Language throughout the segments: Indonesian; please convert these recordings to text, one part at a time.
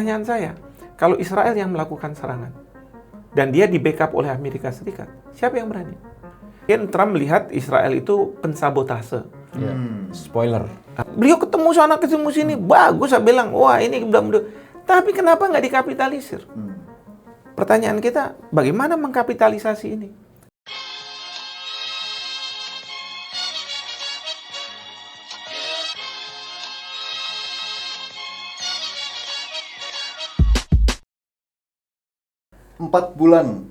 Pertanyaan saya, kalau Israel yang melakukan serangan dan dia di backup oleh Amerika Serikat, siapa yang berani? Mungkin Trump melihat Israel itu pensabotase. Ya. Spoiler. Beliau ketemu sana ketemu sini, bagus, saya bilang, wah ini udah. Tapi kenapa nggak dikapitalisir? Pertanyaan kita, bagaimana mengkapitalisasi ini? Empat bulan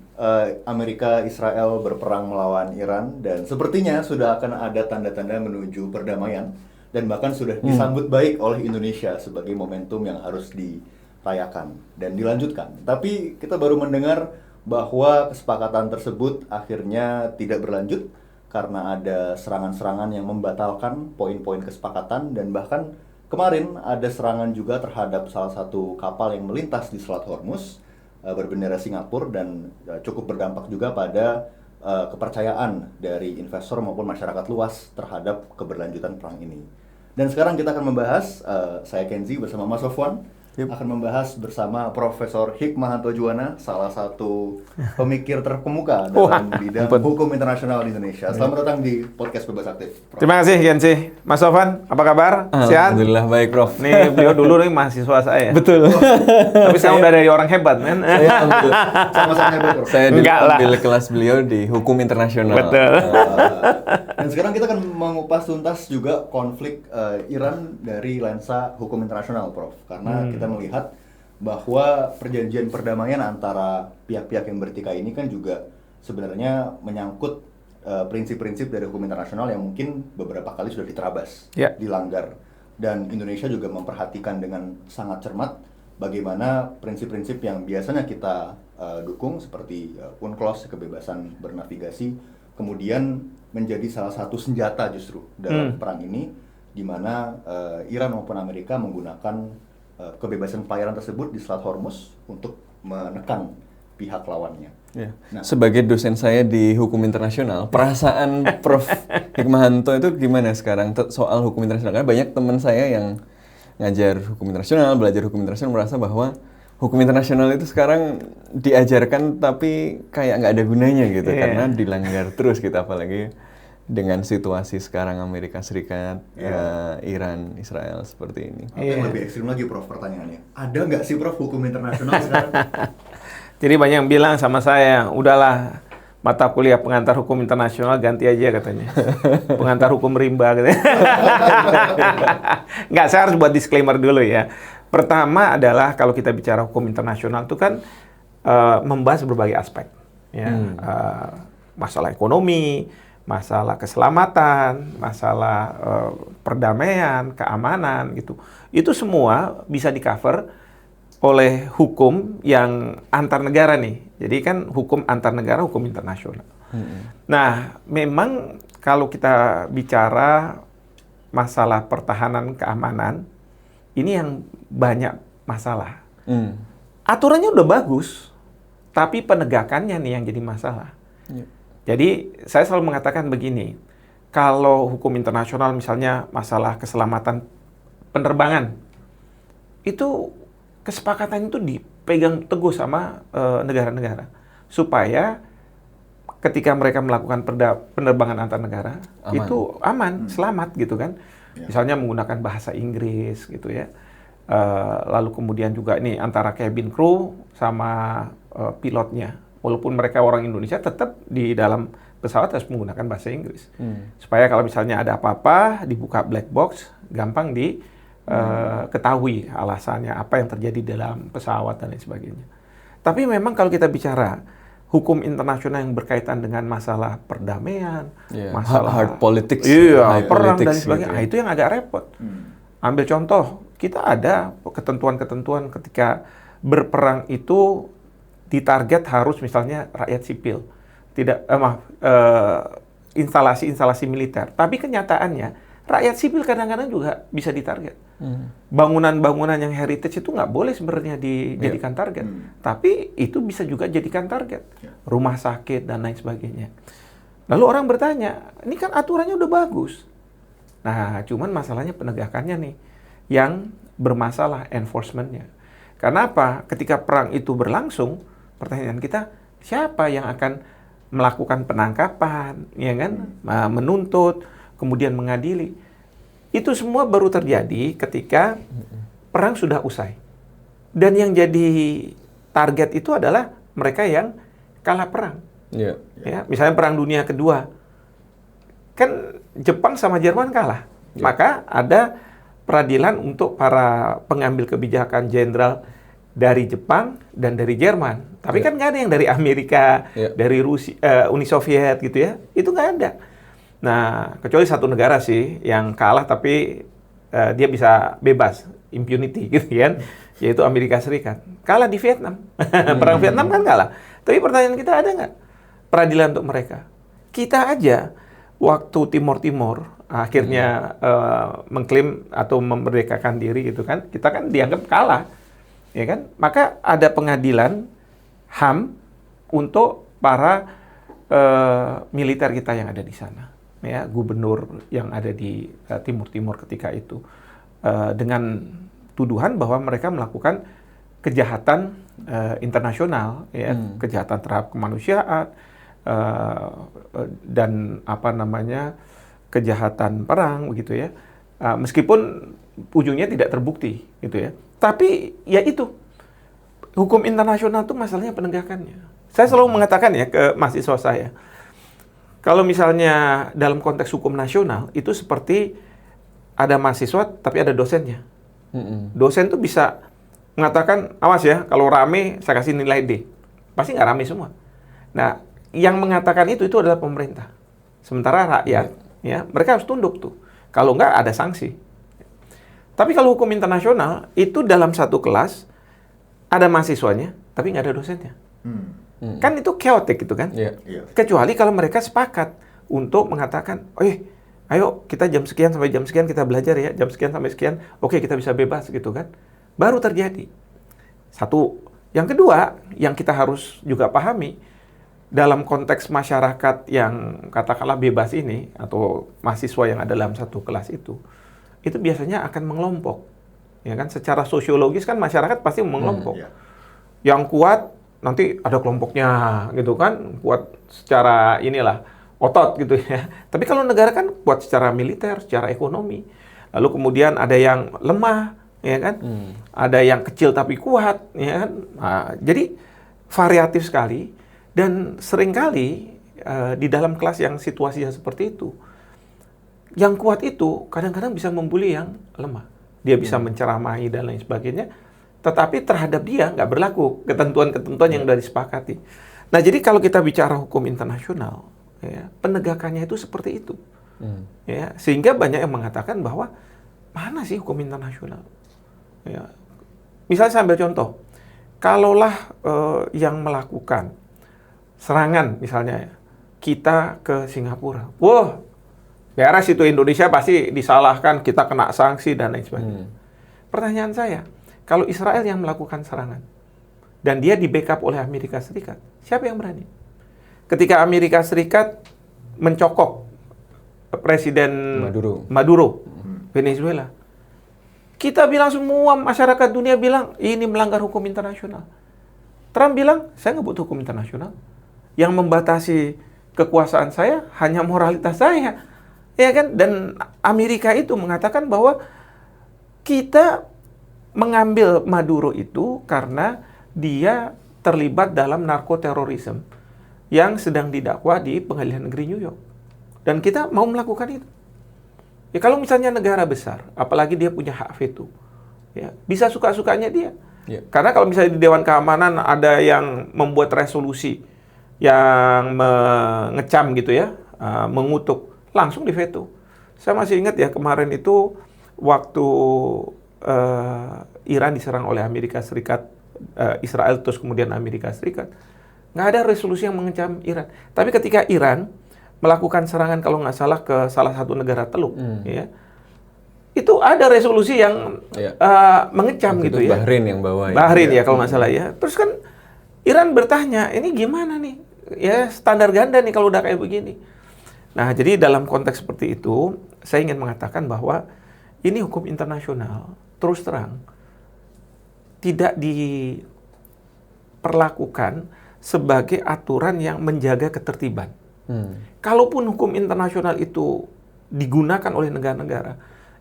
Amerika Israel berperang melawan Iran dan sepertinya sudah akan ada tanda-tanda menuju perdamaian dan bahkan sudah disambut baik oleh Indonesia sebagai momentum yang harus dirayakan dan dilanjutkan. Tapi kita baru mendengar bahwa kesepakatan tersebut akhirnya tidak berlanjut karena ada serangan-serangan yang membatalkan poin-poin kesepakatan dan bahkan kemarin ada serangan juga terhadap salah satu kapal yang melintas di Selat Hormuz berbendera Singapura dan cukup berdampak juga pada kepercayaan dari investor maupun masyarakat luas terhadap keberlanjutan perang ini. Dan sekarang kita akan membahas, saya Kenzi bersama Mas Sofwan, akan membahas bersama Profesor Hikmahanto Juwana, salah satu pemikir terkemuka dalam bidang hukum internasional di Indonesia. Selamat datang di Podcast Bebas Aktif, Prof. Terima kasih, Kenzi. Mas Sofwan, apa kabar? Sehat? Alhamdulillah baik, Prof. Nih, beliau dulu nih mahasiswa saya. Betul. Tapi sekarang udah dari orang hebat, men. Saya ambil, Sama-sama hebat, Prof. saya dulu Enggak lah. ambil kelas beliau di hukum internasional. Betul. Dan sekarang kita akan mengupas tuntas juga konflik Iran dari lensa hukum internasional, Prof. Karena kita melihat bahwa perjanjian perdamaian antara pihak-pihak yang bertikai ini kan juga sebenarnya menyangkut prinsip-prinsip dari hukum internasional yang mungkin beberapa kali sudah diterabas, dilanggar. Dan Indonesia juga memperhatikan dengan sangat cermat bagaimana prinsip-prinsip yang biasanya kita dukung seperti UNCLOS, kebebasan bernavigasi, kemudian menjadi salah satu senjata justru dalam perang ini, di mana Iran maupun Amerika menggunakan kebebasan pelayaran tersebut di Selat Hormuz untuk menekan pihak lawannya. Ya. Nah, Sebagai dosen saya di hukum internasional, perasaan Prof. Hikmahanto itu gimana sekarang soal hukum internasional? Karena banyak teman saya yang ngajar hukum internasional, belajar hukum internasional merasa bahwa hukum internasional itu sekarang diajarkan tapi kayak nggak ada gunanya gitu, karena dilanggar terus gitu, apalagi dengan situasi sekarang Amerika Serikat, Iran, Israel seperti ini. apa yang lebih ekstrim lagi, Prof, pertanyaannya? Ada nggak sih, Prof, hukum internasional sekarang? Jadi banyak yang bilang sama saya, udahlah mata kuliah pengantar hukum internasional ganti aja katanya. Pengantar hukum rimba katanya. Nggak, saya harus buat disclaimer dulu ya. Pertama adalah kalau kita bicara hukum internasional itu kan membahas berbagai aspek. Ya. Masalah ekonomi, masalah keselamatan, masalah perdamaian, keamanan gitu. Itu semua bisa di-cover oleh hukum yang antar negara nih. Jadi kan hukum antar negara, hukum internasional. Nah, memang kalau kita bicara masalah pertahanan keamanan, ini yang banyak masalah. Aturannya udah bagus, tapi penegakannya nih yang jadi masalah. Jadi saya selalu mengatakan begini, kalau hukum internasional misalnya masalah keselamatan penerbangan, itu kesepakatan itu dipegang teguh sama negara-negara supaya ketika mereka melakukan penerbangan antar negara itu aman, selamat gitu kan. Misalnya menggunakan bahasa Inggris gitu ya. Lalu kemudian juga ini antara cabin crew sama pilotnya. Walaupun mereka orang Indonesia, tetap di dalam pesawat harus menggunakan bahasa Inggris. Supaya kalau misalnya ada apa-apa, dibuka black box, gampang diketahui alasannya, apa yang terjadi dalam pesawat dan lain sebagainya. Tapi memang kalau kita bicara hukum internasional yang berkaitan dengan masalah perdamaian, masalah hard politics, perang dan sebagainya, gitu. itu yang agak repot. Ambil contoh, kita ada ketentuan-ketentuan ketika berperang itu ditarget harus misalnya rakyat sipil, tidak instalasi-instalasi militer. Tapi kenyataannya rakyat sipil kadang-kadang juga bisa ditarget. Bangunan-bangunan yang heritage itu nggak boleh sebenarnya dijadikan target, tapi itu bisa juga jadikan target. Rumah sakit dan lain sebagainya. Lalu orang bertanya, ini kan aturannya udah bagus. Nah, cuman masalahnya penegakannya nih yang bermasalah, enforcement-nya. Karena apa? Ketika perang itu berlangsung, pertanyaan kita, siapa yang akan melakukan penangkapan, ya kan? Menuntut, kemudian mengadili. Itu semua baru terjadi ketika perang sudah usai. Dan yang jadi target itu adalah mereka yang kalah perang. Yeah. Ya, misalnya Perang Dunia Kedua, kan Jepang sama Jerman kalah. Maka ada peradilan untuk para pengambil kebijakan jenderal dari Jepang dan dari Jerman. Tapi kan nggak ada yang dari Amerika, dari Rusia, Uni Soviet gitu ya. Itu nggak ada. Nah, kecuali satu negara sih yang kalah tapi dia bisa bebas, impunity gitu kan, yaitu Amerika Serikat. Kalah di Vietnam. Perang Vietnam kan kalah. Tapi pertanyaan kita, ada nggak peradilan untuk mereka? Kita aja waktu Timor akhirnya mengklaim atau memerdekakan diri gitu kan, kita kan dianggap kalah, ya kan? Maka ada pengadilan HAM untuk para militer kita yang ada di sana, ya, gubernur yang ada di Timur ketika itu, dengan tuduhan bahwa mereka melakukan kejahatan internasional, ya, kejahatan terhadap kemanusiaan dan kejahatan perang begitu ya, meskipun ujungnya tidak terbukti gitu ya. Tapi ya itu, hukum internasional itu masalahnya penegakannya. Saya selalu mengatakan ya ke mahasiswa saya, kalau misalnya dalam konteks hukum nasional itu seperti ada mahasiswa tapi ada dosennya. Dosen tuh bisa mengatakan, awas ya, kalau rame saya kasih nilai D. Pasti nggak rame semua. Nah, yang mengatakan itu adalah pemerintah. Sementara rakyat, ya, mereka harus tunduk tuh. Kalau nggak, ada sanksi. Tapi kalau hukum internasional, itu dalam satu kelas, ada mahasiswanya, tapi nggak ada dosennya. Kan itu chaotic gitu kan? Kecuali kalau mereka sepakat untuk mengatakan, ayo kita jam sekian sampai jam sekian kita belajar ya, jam sekian sampai sekian, oke kita bisa bebas gitu kan. Baru terjadi. Satu. Yang kedua, yang kita harus juga pahami, dalam konteks masyarakat yang katakanlah bebas ini, atau mahasiswa yang ada dalam satu kelas itu biasanya akan mengelompok. Ya kan, secara sosiologis kan masyarakat pasti mengelompok. Yang kuat nanti ada kelompoknya gitu kan, kuat secara inilah, otot gitu ya. Tapi kalau negara kan kuat secara militer, secara ekonomi. Lalu kemudian ada yang lemah, ya kan? Ada yang kecil tapi kuat, ya kan? Nah, jadi variatif sekali. Dan seringkali di dalam kelas yang situasinya seperti itu, yang kuat itu kadang-kadang bisa membuli yang lemah. Dia bisa menceramahi dan lain sebagainya, tetapi terhadap dia nggak berlaku ketentuan-ketentuan yang sudah disepakati. Nah, jadi kalau kita bicara hukum internasional, ya, penegakannya itu seperti itu. Ya, sehingga banyak yang mengatakan bahwa mana sih hukum internasional? Ya. Misalnya saya ambil contoh, kalaulah yang melakukan serangan misalnya kita ke Singapura, wah beres itu, Indonesia pasti disalahkan, kita kena sanksi dan lain sebagainya. Pertanyaan saya, kalau Israel yang melakukan serangan dan dia di backup oleh Amerika Serikat, siapa yang berani? Ketika Amerika Serikat mencokok Presiden Maduro, Venezuela, kita bilang, semua masyarakat dunia bilang ini melanggar hukum internasional. Trump bilang, saya nggak butuh hukum internasional. Yang membatasi kekuasaan saya hanya moralitas saya, ya kan? Dan Amerika itu mengatakan bahwa kita mengambil Maduro itu karena dia terlibat dalam narkoterorisme yang sedang didakwa di Pengadilan Negeri New York. Dan kita mau melakukan itu. Ya, kalau misalnya negara besar, apalagi dia punya hak veto, ya, bisa suka-sukanya dia. Karena kalau misalnya di Dewan Keamanan ada yang membuat resolusi yang mengecam gitu ya, mengutuk, langsung diveto. Saya masih ingat ya, kemarin itu waktu Iran diserang oleh Amerika Serikat, Israel terus kemudian Amerika Serikat, nggak ada resolusi yang mengecam Iran. Tapi ketika Iran melakukan serangan kalau nggak salah ke salah satu negara Teluk, ya, itu ada resolusi yang mengecam gitu ya. Bahrain yang bawa. Bahrain ya kalau nggak salah ya. Terus kan Iran bertanya, ini gimana nih? Ya standar ganda nih kalau udah kayak begini. Nah, jadi dalam konteks seperti itu, saya ingin mengatakan bahwa ini hukum internasional, terus terang. tidak diperlakukan sebagai aturan yang menjaga ketertiban. Kalaupun hukum internasional itu digunakan oleh negara-negara,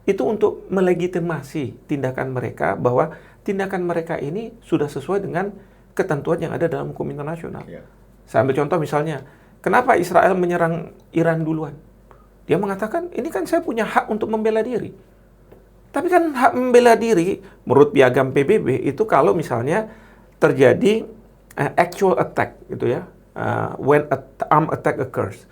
itu untuk melegitimasi tindakan mereka bahwa tindakan mereka ini sudah sesuai dengan ketentuan yang ada dalam hukum internasional. Saya ambil contoh misalnya, kenapa Israel menyerang Iran duluan? Dia mengatakan, ini kan saya punya hak untuk membela diri. Tapi kan hak membela diri, menurut piagam PBB, itu kalau misalnya terjadi actual attack, gitu ya, when armed attack occurs.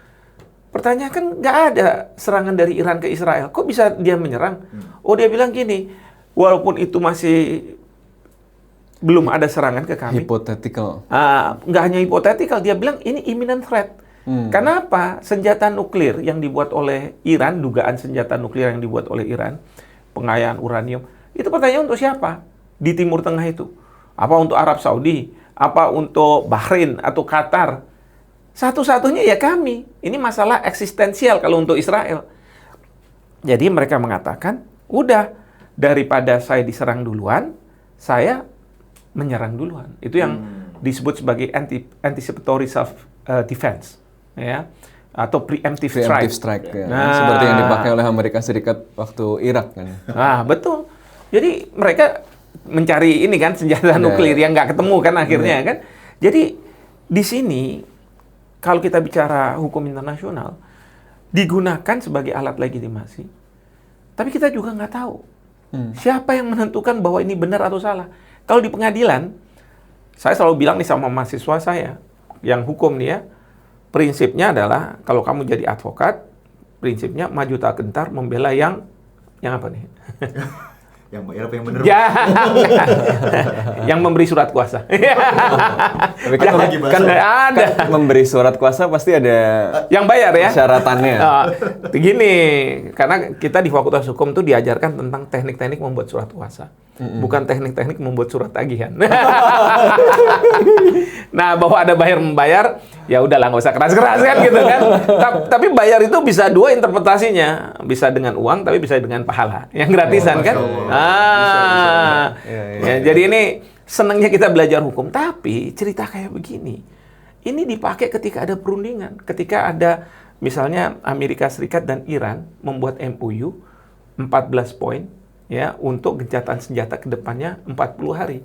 Pertanyaan kan nggak ada serangan dari Iran ke Israel. Kok bisa dia menyerang? Oh, dia bilang gini, walaupun itu masih belum ada serangan ke kami. Hypothetical. Nggak hanya hypothetical, dia bilang ini imminent threat. Kenapa? Senjata nuklir yang dibuat oleh Iran, dugaan senjata nuklir yang dibuat oleh Iran, pengayaan uranium, itu pertanyaan untuk siapa? Di Timur Tengah itu. Apa untuk Arab Saudi? Apa untuk Bahrain atau Qatar? Satu-satunya ya kami. Ini masalah eksistensial kalau untuk Israel. Jadi mereka mengatakan, udah, daripada saya diserang duluan, saya menyerang duluan. Itu yang disebut sebagai anticipatory self-defense. Ya, atau preemptive strike. Ya. Seperti yang dipakai oleh Amerika Serikat waktu Irak kan. Betul. Jadi mereka mencari ini kan senjata nuklir yang nggak ketemu kan akhirnya kan. Jadi di sini kalau kita bicara hukum internasional digunakan sebagai alat legitimasi, tapi kita juga nggak tahu siapa yang menentukan bahwa ini benar atau salah. Kalau di pengadilan, saya selalu bilang nih sama mahasiswa saya yang hukum nih ya, prinsipnya adalah kalau kamu jadi advokat, prinsipnya maju tak gentar membela yang apa nih? Yang bayar apa yang benar? Ya, yang memberi surat kuasa. Tapi kan ada memberi surat kuasa pasti ada yang bayar ya. Syaratannya. Begini, karena kita di Fakultas Hukum tuh diajarkan tentang teknik-teknik membuat surat kuasa, bukan teknik-teknik membuat surat tagihan. Nah, bahwa ada bayar membayar, ya udahlah nggak usah keras-keras kan gitu kan. Tapi bayar itu bisa dua interpretasinya, bisa dengan uang, tapi bisa dengan pahala, yang gratisan kan. Ya, jadi ini senangnya kita belajar hukum, tapi cerita kayak begini, ini dipakai ketika ada perundingan, ketika ada misalnya Amerika Serikat dan Iran membuat MOU 14 poin ya untuk gencatan senjata ke depannya 40 hari.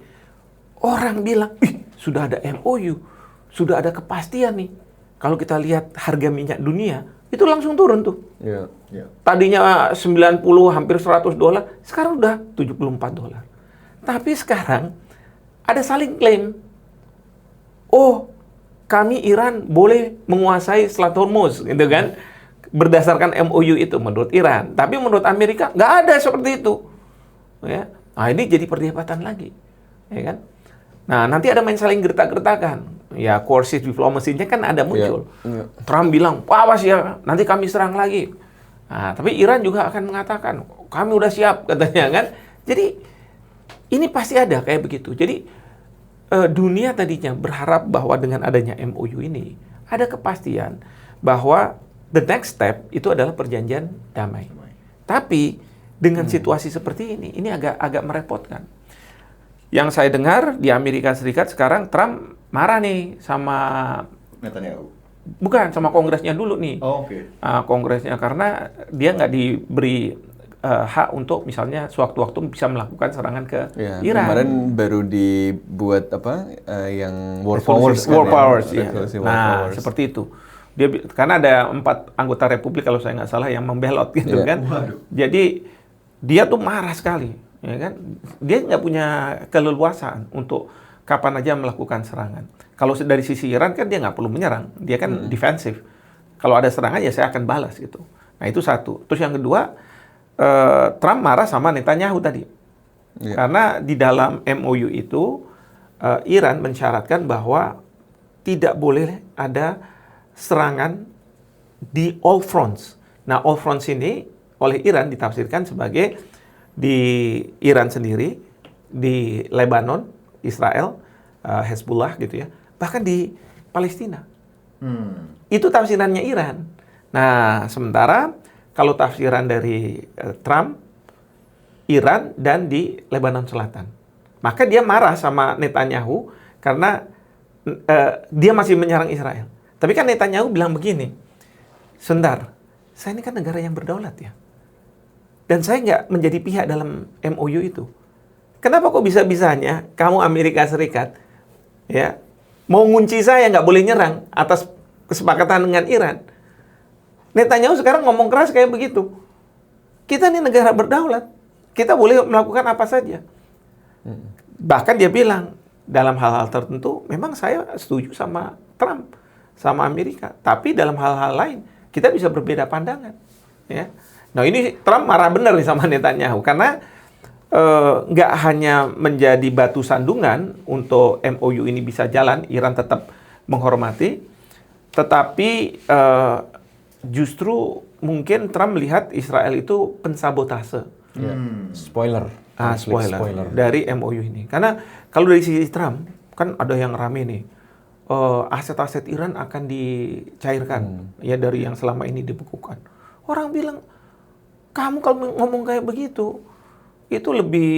Orang bilang, sudah ada MOU, sudah ada kepastian nih. Kalau kita lihat harga minyak dunia, itu langsung turun tuh. Tadinya 90 hampir $100, sekarang udah $74. Tapi sekarang ada saling klaim. Oh, kami Iran boleh menguasai Selat Hormuz, gitu kan? Berdasarkan MOU itu menurut Iran. Tapi menurut Amerika nggak ada seperti itu. Ya. Nah, ini jadi perdebatan lagi, ya kan? Nah, nanti ada main saling gertak-gertakan. Ya, coercive diplomacy-nya kan ada muncul. Trump bilang, awas ya, nanti kami serang lagi. Nah, tapi Iran juga akan mengatakan, kami udah siap, katanya kan. Jadi, ini pasti ada kayak begitu. Jadi, dunia tadinya berharap bahwa dengan adanya MOU ini, ada kepastian bahwa the next step itu adalah perjanjian damai. Tapi, dengan situasi seperti ini agak merepotkan. Yang saya dengar di Amerika Serikat sekarang Trump marah nih sama Netanyahu. Bukan, sama Kongresnya dulu nih. Oh, oke. Kongresnya karena dia nggak diberi hak untuk misalnya sewaktu-waktu bisa melakukan serangan ke Iran. Kemarin baru dibuat yang war powers. Nah, seperti itu. Karena ada 4 anggota Republik kalau saya nggak salah yang membelot gitu kan. Waduh. Jadi dia tuh marah sekali. Ya kan? Dia nggak punya keleluasaan untuk kapan aja melakukan serangan. Kalau dari sisi Iran kan dia nggak perlu menyerang, dia kan defensif. Kalau ada serangan ya saya akan balas gitu. Nah itu satu. Terus yang kedua, Trump marah sama Netanyahu tadi, karena di dalam MOU itu Iran mensyaratkan bahwa tidak boleh ada serangan di all fronts. Nah all fronts ini oleh Iran ditafsirkan sebagai di Iran sendiri, di Lebanon, Israel, Hezbollah gitu ya, bahkan di Palestina. Itu tafsirannya Iran. Nah, sementara kalau tafsiran dari Trump, Iran dan di Lebanon Selatan. Maka dia marah sama Netanyahu karena dia masih menyerang Israel. Tapi kan Netanyahu bilang begini, sebentar, saya ini kan negara yang berdaulat ya. Dan saya nggak menjadi pihak dalam MOU itu. Kenapa kok bisa-bisanya kamu Amerika Serikat ya mau ngunci saya, nggak boleh nyerang atas kesepakatan dengan Iran? Netanyahu sekarang ngomong keras kayak begitu. Kita ini negara berdaulat. Kita boleh melakukan apa saja. Bahkan dia bilang, dalam hal-hal tertentu, memang saya setuju sama Trump, sama Amerika. Tapi dalam hal-hal lain, kita bisa berbeda pandangan. Ya. Nah ini Trump marah benar nih sama Netanyahu. Karena nggak hanya menjadi batu sandungan untuk MOU ini bisa jalan, Iran tetap menghormati. Tetapi justru mungkin Trump melihat Israel itu pensabotase. Spoiler. Spoiler dari MOU ini. Karena kalau dari sisi Trump, kan ada yang rame nih, aset-aset Iran akan dicairkan ya dari yang selama ini dibekukan. Orang bilang, kamu kalau ngomong kayak begitu, itu lebih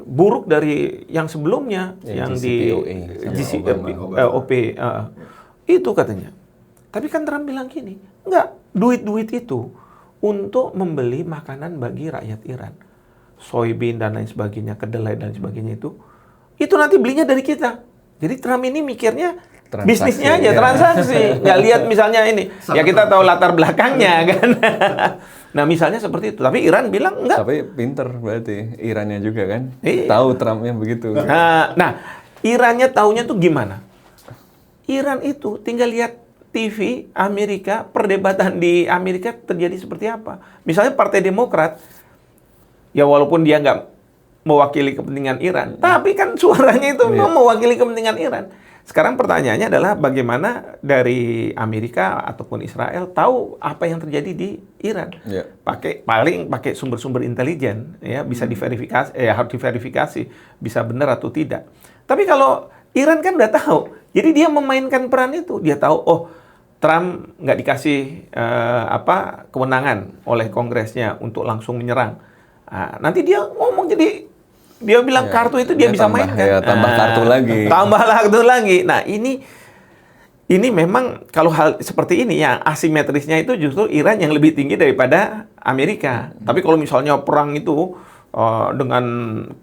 buruk dari yang sebelumnya, yang di GCPOA. Itu katanya. Tapi kan Trump bilang gini, enggak, duit-duit itu untuk membeli makanan bagi rakyat Iran. Soybean dan lain sebagainya, kedelai dan sebagainya itu nanti belinya dari kita. Jadi Trump ini mikirnya transaksi, bisnisnya aja, transaksi. Nggak lihat misalnya ini. Ya kita tahu latar belakangnya kan. Nah misalnya seperti itu. Tapi Iran bilang enggak. Tapi pinter berarti Irannya juga kan. Tahu Trumpnya begitu. Nah Irannya taunya tuh gimana? Iran itu tinggal lihat TV Amerika, perdebatan di Amerika terjadi seperti apa. Misalnya Partai Demokrat, ya walaupun dia nggak mewakili kepentingan Iran, tapi kan suaranya itu mewakili kepentingan Iran. Sekarang pertanyaannya adalah bagaimana dari Amerika ataupun Israel tahu apa yang terjadi di Iran. Pakai sumber-sumber intelijen, ya bisa diverifikasi, harus diverifikasi bisa benar atau tidak. Tapi kalau Iran kan udah tahu, jadi dia memainkan peran itu. Dia tahu, oh Trump nggak dikasih kewenangan oleh Kongresnya untuk langsung menyerang. Nanti dia ngomong, jadi dia bilang kartu itu dia bisa mainkan. Tambah kartu lagi. Tambah kartu lagi. Nah ini memang kalau hal seperti ini yang asimetrisnya itu justru Iran yang lebih tinggi daripada Amerika. Tapi kalau misalnya perang itu dengan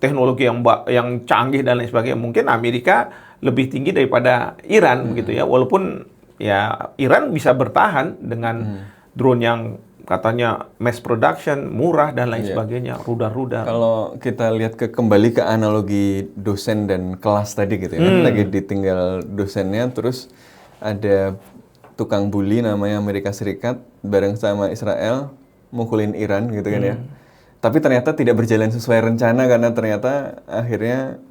teknologi yang canggih dan lain sebagainya, mungkin Amerika lebih tinggi daripada Iran begitu ya. Walaupun ya Iran bisa bertahan dengan drone yang katanya mass production, murah dan lain sebagainya, rudal-rudal. Kalau kita lihat kembali ke analogi dosen dan kelas tadi gitu ya, kan lagi ditinggal dosennya, terus ada tukang bully namanya Amerika Serikat bareng sama Israel mukulin Iran gitu kan ya. Tapi ternyata tidak berjalan sesuai rencana karena ternyata akhirnya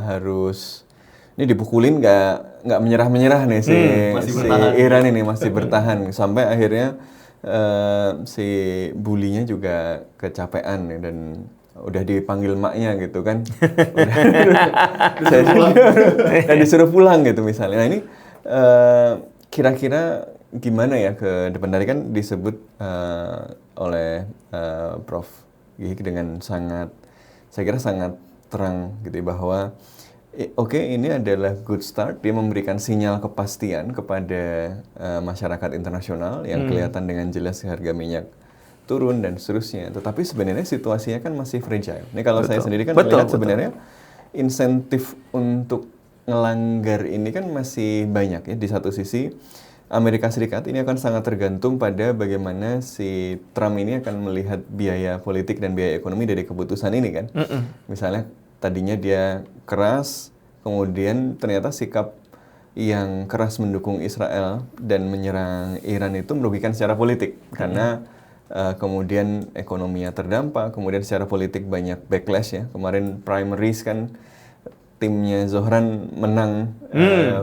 harus ini dipukulin nggak menyerah nih si Iran ini masih bertahan sampai akhirnya si bulinya juga kecapean ya, dan udah dipanggil maknya gitu kan, dan disuruh pulang gitu misalnya. Nah ini kira-kira gimana ya ke depan? Tadi kan disebut oleh Prof. Gihik dengan sangat, saya kira sangat terang gitu bahwa oke, ini adalah good start. Dia memberikan sinyal kepastian kepada masyarakat internasional yang kelihatan dengan jelas harga minyak turun dan seterusnya. Tetapi sebenarnya situasinya kan masih fragile. Ini kalau saya sendiri kan melihat sebenarnya insentif untuk ngelanggar ini kan masih banyak ya. Di satu sisi Amerika Serikat ini akan sangat tergantung pada bagaimana si Trump ini akan melihat biaya politik dan biaya ekonomi dari keputusan ini kan. Misalnya tadinya dia keras, kemudian ternyata sikap yang keras mendukung Israel dan menyerang Iran itu merugikan secara politik. Karena kemudian ekonominya terdampak, kemudian secara politik banyak backlash ya. Kemarin primaries kan, timnya Zohran menang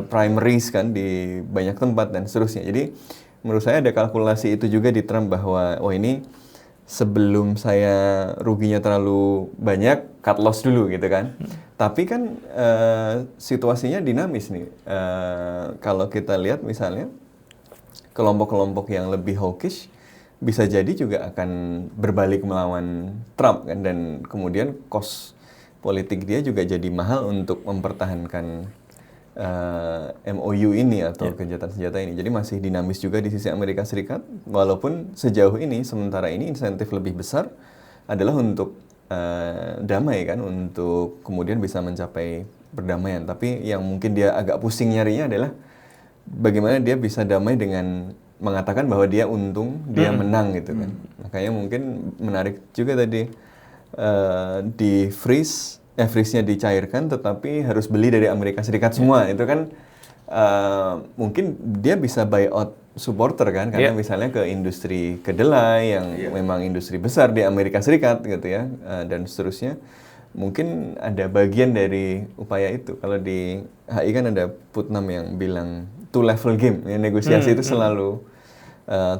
primaries kan di banyak tempat dan seterusnya. Jadi menurut saya ada kalkulasi itu juga di Trump bahwa ini sebelum saya ruginya terlalu banyak, cut loss dulu gitu kan. Tapi kan situasinya dinamis nih. Kalau kita lihat misalnya kelompok-kelompok yang lebih hawkish bisa jadi juga akan berbalik melawan Trump kan, dan kemudian cost politik dia juga jadi mahal untuk mempertahankan MOU ini atau gencatan senjata ini. Jadi masih dinamis juga di sisi Amerika Serikat, walaupun sejauh ini, sementara ini insentif lebih besar adalah untuk damai kan, untuk kemudian bisa mencapai perdamaian. Tapi yang mungkin dia agak pusing nyarinya adalah bagaimana dia bisa damai dengan mengatakan bahwa dia untung, dia menang gitu kan. Makanya mungkin menarik juga tadi di freeze-nya dicairkan, tetapi harus beli dari Amerika Serikat semua. Itu kan mungkin dia bisa buy out supporter kan, karena misalnya ke industri kedelai yang memang industri besar di Amerika Serikat gitu ya, dan seterusnya. Mungkin ada bagian dari upaya itu. Kalau di HI kan ada Putnam yang bilang two level game, ya, negosiasi itu selalu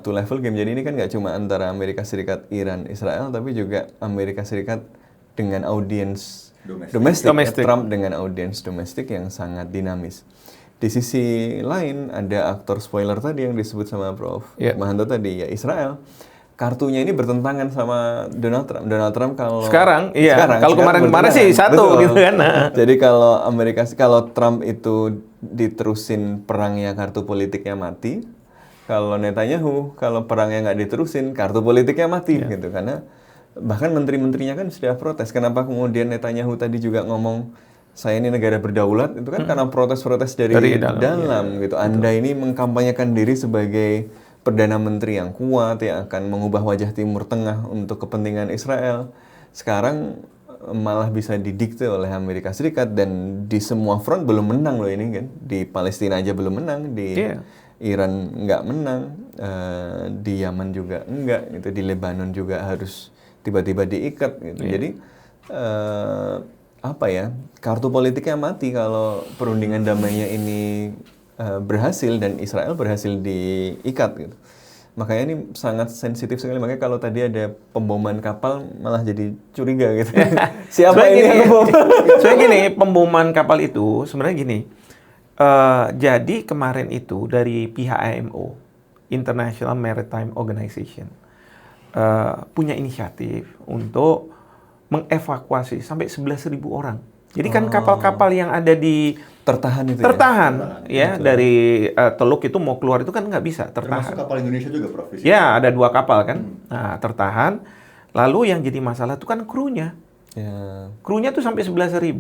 two level game. Jadi ini kan nggak cuma antara Amerika Serikat, Iran, Israel, tapi juga Amerika Serikat dengan audiens domestik. Trump dengan audiens domestik yang sangat dinamis. Di sisi lain ada aktor spoiler tadi yang disebut sama Prof. Mahanto tadi, ya Israel. Kartunya ini bertentangan sama Donald Trump. Donald Trump kalau sekarang, kalau kemarin-kemarin sih satu gitu kan. Jadi kalau Trump itu diterusin perangnya, kartu politiknya mati. Kalau Netanyahu, kalau perangnya nggak diterusin, kartu politiknya mati gitu. Karena bahkan menteri-menterinya kan sudah protes. Kenapa kemudian Netanyahu tadi juga ngomong saya ini negara berdaulat, itu kan karena protes-protes dari dalam gitu. Anda ini mengkampanyekan diri sebagai Perdana Menteri yang kuat, yang akan mengubah wajah Timur Tengah untuk kepentingan Israel. Sekarang malah bisa didikte oleh Amerika Serikat, dan di semua front belum menang loh ini kan. Di Palestina aja belum menang, di Iran nggak menang, di Yaman juga enggak, gitu. Di Lebanon juga harus tiba-tiba diikat gitu. Jadi kartu politiknya mati kalau perundingan damainya ini berhasil dan Israel berhasil diikat gitu. Makanya ini sangat sensitif sekali. Makanya kalau tadi ada pemboman kapal malah jadi curiga gitu. Siapa ini yang ngebom? Soalnya gini, pemboman kapal itu sebenarnya gini. Jadi kemarin itu dari pihak IMO, International Maritime Organization, punya inisiatif untuk mengevakuasi sampai 11.000 orang. Jadi kan kapal-kapal yang ada di tertahan itu tertahan ya dari Teluk itu mau keluar itu kan nggak bisa, tertahan. Termasuk kapal Indonesia juga, Prof. Ya, ada 2 kapal kan. Nah, tertahan. Lalu yang jadi masalah itu kan krunya. Krunya tuh sampai 11.000.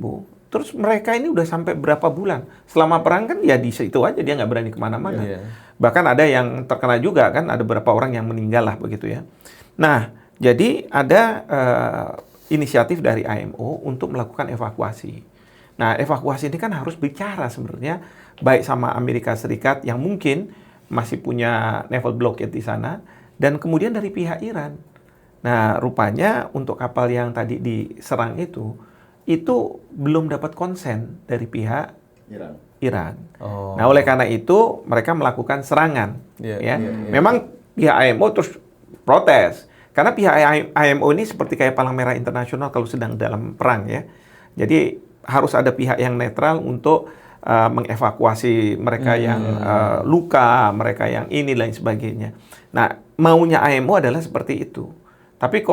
Terus mereka ini udah sampai berapa bulan? Selama perang kan ya di situ aja, dia nggak berani kemana-mana. Bahkan ada yang terkena juga kan, ada beberapa orang yang meninggal lah begitu ya. Nah, jadi ada inisiatif dari IMO untuk melakukan evakuasi. Nah, evakuasi ini kan harus bicara sebenarnya baik sama Amerika Serikat yang mungkin masih punya naval blockade di sana, dan kemudian dari pihak Iran. Nah, rupanya untuk kapal yang tadi diserang itu belum dapat konsen dari pihak Iran. Nah, oleh karena itu mereka melakukan serangan. Memang pihak IMO terus protes. Karena pihak IMO ini seperti kayak Palang Merah Internasional kalau sedang dalam perang ya. Jadi harus ada pihak yang netral untuk mengevakuasi mereka yang luka, mereka yang ini lain sebagainya. Nah, maunya IMO adalah seperti itu. Tapi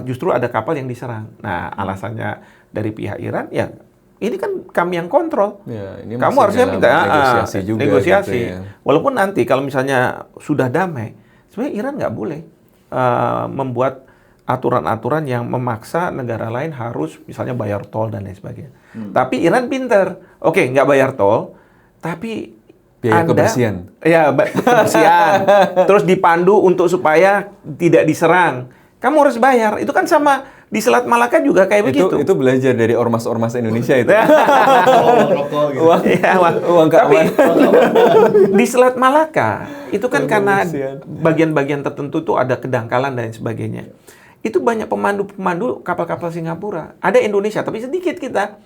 justru ada kapal yang diserang. Nah, alasannya dari pihak Iran ya ini kan kami yang kontrol. Ini kamu harusnya minta negosiasi juga. Negosiasi. Gitu ya. Walaupun nanti kalau misalnya sudah damai, sebenarnya Iran nggak boleh membuat aturan-aturan yang memaksa negara lain harus misalnya bayar tol dan lain sebagainya. Tapi Iran pinter. Oke, nggak bayar tol, tapi biaya kebersihan. Ya, kebersihan. Terus dipandu untuk supaya tidak diserang. Kamu harus bayar. Itu kan sama di Selat Malaka juga kayak begitu. Itu belajar dari ormas-ormas Indonesia itu. Tapi di Selat Malaka itu kan karena bagian-bagian tertentu tuh ada kedangkalan dan sebagainya. Itu banyak pemandu-pemandu kapal-kapal Singapura. Ada Indonesia, tapi sedikit kita.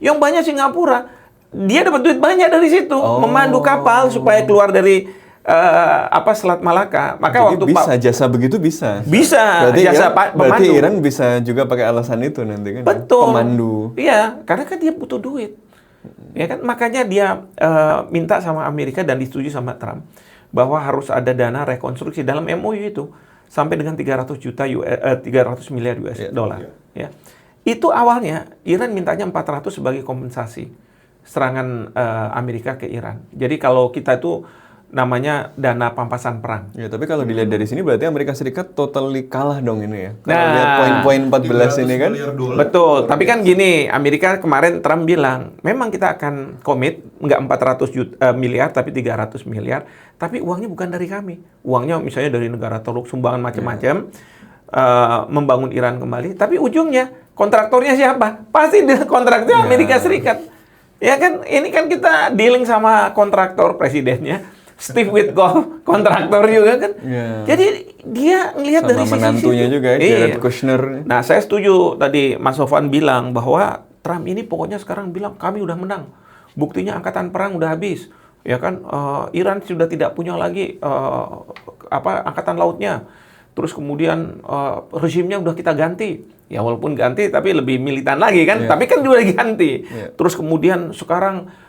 Yang banyak Singapura, dia dapat duit banyak dari situ. Memandu kapal supaya keluar dari Selat Malaka. Maka jadi waktu jasa begitu bisa. Bisa. Berarti jasa pemandu. Berarti Iran bisa juga pakai alasan itu nanti kan. Betul. Pemandu. Iya, karena kan dia butuh duit. Ya kan, makanya dia minta sama Amerika dan disetujui sama Trump bahwa harus ada dana rekonstruksi dalam MOU itu sampai dengan 300 miliar US dollar. Ya. Itu awalnya Iran mintanya 400 sebagai kompensasi serangan Amerika ke Iran. Jadi kalau kita itu namanya dana pampasan perang. Ya, tapi kalau dilihat dari sini berarti Amerika Serikat totally kalah dong ini ya. Kalau Nah, lihat poin-poin 14 ini kan. Betul, tapi kan gini, Amerika kemarin Trump bilang, memang kita akan komit, nggak 400 miliar, tapi 300 miliar, tapi uangnya bukan dari kami. Uangnya misalnya dari negara teluk, sumbangan macam-macam, membangun Iran kembali, tapi ujungnya kontraktornya siapa? Pasti kontraktornya Amerika Serikat. Ya kan, ini kan kita dealing sama kontraktor presidennya, Steve Witkoff, kontraktor juga kan. Jadi dia ngelihat sama dari sisi menantunya juga ya, Jared Kushner. Nah, saya setuju tadi Mas Sofwan bilang bahwa Trump ini pokoknya sekarang bilang kami udah menang. Buktinya angkatan perang udah habis. Ya kan, Iran sudah tidak punya lagi angkatan lautnya. Terus kemudian rezimnya udah kita ganti. Ya walaupun ganti tapi lebih militan lagi kan. Tapi kan udah diganti. Terus kemudian sekarang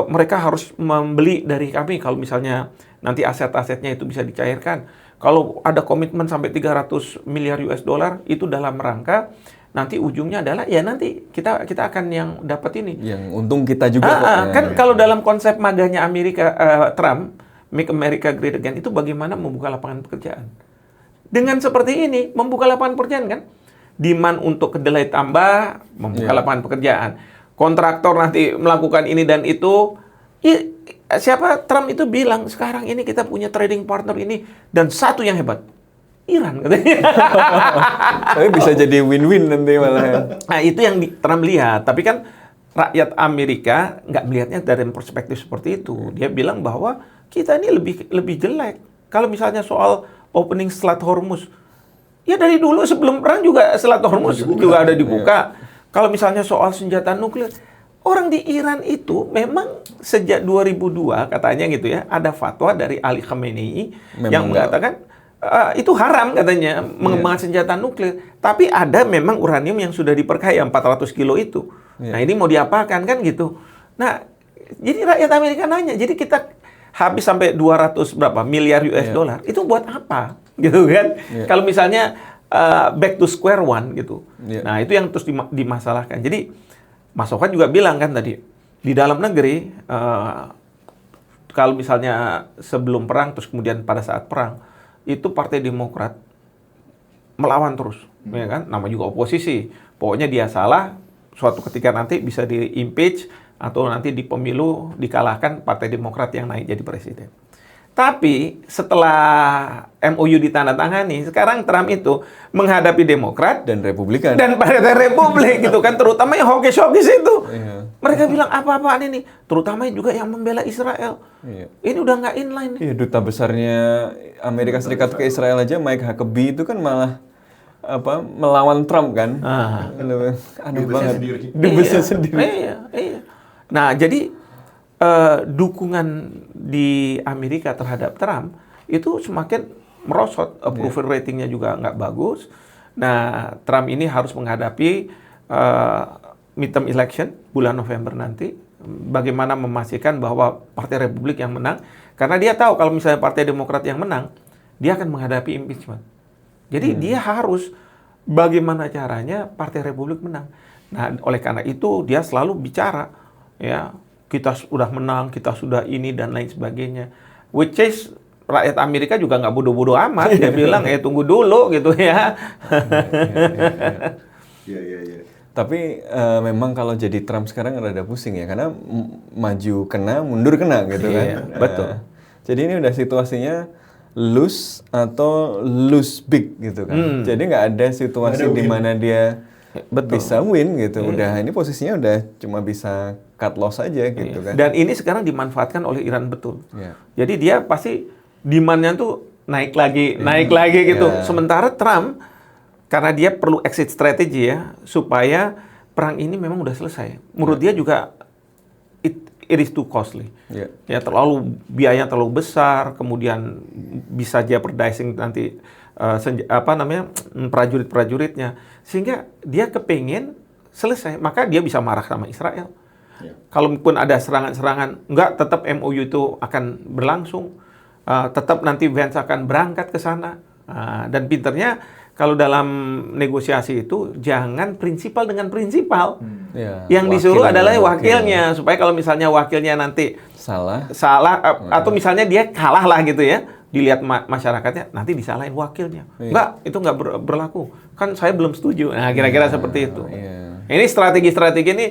mereka harus membeli dari kami kalau misalnya nanti aset-asetnya itu bisa dicairkan. Kalau ada komitmen sampai 300 miliar US dollar itu dalam rangka nanti ujungnya adalah ya nanti kita akan yang dapat ini. Yang untung kita juga kan kalau dalam konsep maganya Amerika Trump, Make America Great Again itu bagaimana membuka lapangan pekerjaan. Dengan seperti ini membuka lapangan pekerjaan kan. Demand untuk kedelai tambah, membuka lapangan pekerjaan. Kontraktor nanti melakukan ini dan itu. Siapa Trump itu bilang sekarang ini kita punya trading partner ini dan satu yang hebat, Iran katanya. Tapi bisa jadi win-win nanti malah. Nah itu yang Trump lihat. Tapi kan rakyat Amerika nggak melihatnya dari perspektif seperti itu. Dia bilang bahwa kita ini lebih jelek. Kalau misalnya soal opening Selat Hormuz, ya dari dulu sebelum perang juga Selat Hormuz juga ada dibuka. Kalau misalnya soal senjata nuklir, orang di Iran itu memang sejak 2002 katanya gitu ya, ada fatwa dari Ali Khamenei yang mengatakan itu haram katanya mengembangkan senjata nuklir. Tapi ada memang uranium yang sudah diperkaya 400 kilo itu. Nah ini mau diapakan kan gitu. Nah jadi rakyat Amerika nanya, jadi kita habis sampai 200 berapa miliar US dollar, itu buat apa gitu kan? Kalau misalnya back to square one gitu. Nah itu yang terus dimasalahkan. Jadi Mas Sofwan juga bilang kan tadi, di dalam negeri, kalau misalnya sebelum perang, terus kemudian pada saat perang, itu Partai Demokrat melawan terus, ya kan? Nama juga oposisi. Pokoknya dia salah, suatu ketika nanti bisa di-impeach, atau nanti di pemilu dikalahkan Partai Demokrat yang naik jadi presiden. Tapi setelah MOU ditandatangani, sekarang Trump itu menghadapi Demokrat dan Republikan dan Partai Republik gitu kan, terutama yang hokis-hokis itu. Mereka bilang apa-apaan ini, terutama juga yang membela Israel. Ini udah nggak inline. Duta besarnya Amerika Serikat ke Israel aja, Mike Huckabee itu kan malah melawan Trump kan. Aneh banget. Dubesnya sendiri. Iya. Nah, jadi dukungan di Amerika terhadap Trump itu semakin merosot, approval ratingnya juga nggak bagus. Nah, Trump ini harus menghadapi midterm election bulan November nanti. Bagaimana memastikan bahwa Partai Republik yang menang? Karena dia tahu kalau misalnya Partai Demokrat yang menang, dia akan menghadapi impeachment. Jadi dia harus bagaimana caranya Partai Republik menang. Nah, oleh karena itu dia selalu bicara, ya kita sudah menang, kita sudah ini dan lain sebagainya. Which is rakyat Amerika juga nggak bodoh-bodoh amat. Dia bilang tunggu dulu gitu ya. Iya. Tapi memang kalau jadi Trump sekarang rada pusing ya, karena maju kena, mundur kena gitu kan. Betul. Jadi ini udah situasinya lose atau lose big gitu kan. Jadi nggak ada situasi di mana dia bisa win gitu. Udah ini posisinya udah cuma bisa cut loss aja gitu kan. Dan ini sekarang dimanfaatkan oleh Iran betul. Jadi dia pasti demand-nya tuh naik lagi gitu. Sementara Trump karena dia perlu exit strategy ya, supaya perang ini memang udah selesai. Menurut dia juga it is too costly. Ya biayanya terlalu besar, kemudian bisa jeopardizing nanti prajurit-prajuritnya. Sehingga dia kepingin selesai, maka dia bisa marah sama Israel. Kalaupun ada serangan-serangan, enggak, tetap MOU itu akan berlangsung. Tetap nanti Vance akan berangkat ke sana. Dan pinternya kalau dalam negosiasi itu jangan prinsipal dengan prinsipal. Ya, Yang wakil disuruh dengan adalah wakil. wakilnya, supaya kalau misalnya wakilnya nanti Salah. atau misalnya dia kalah lah gitu ya, dilihat masyarakatnya, nanti disalahin wakilnya. Iya. Enggak, itu enggak berlaku. Kan saya belum setuju. Nah, kira-kira seperti itu. Iya. Ini strategi-strategi ini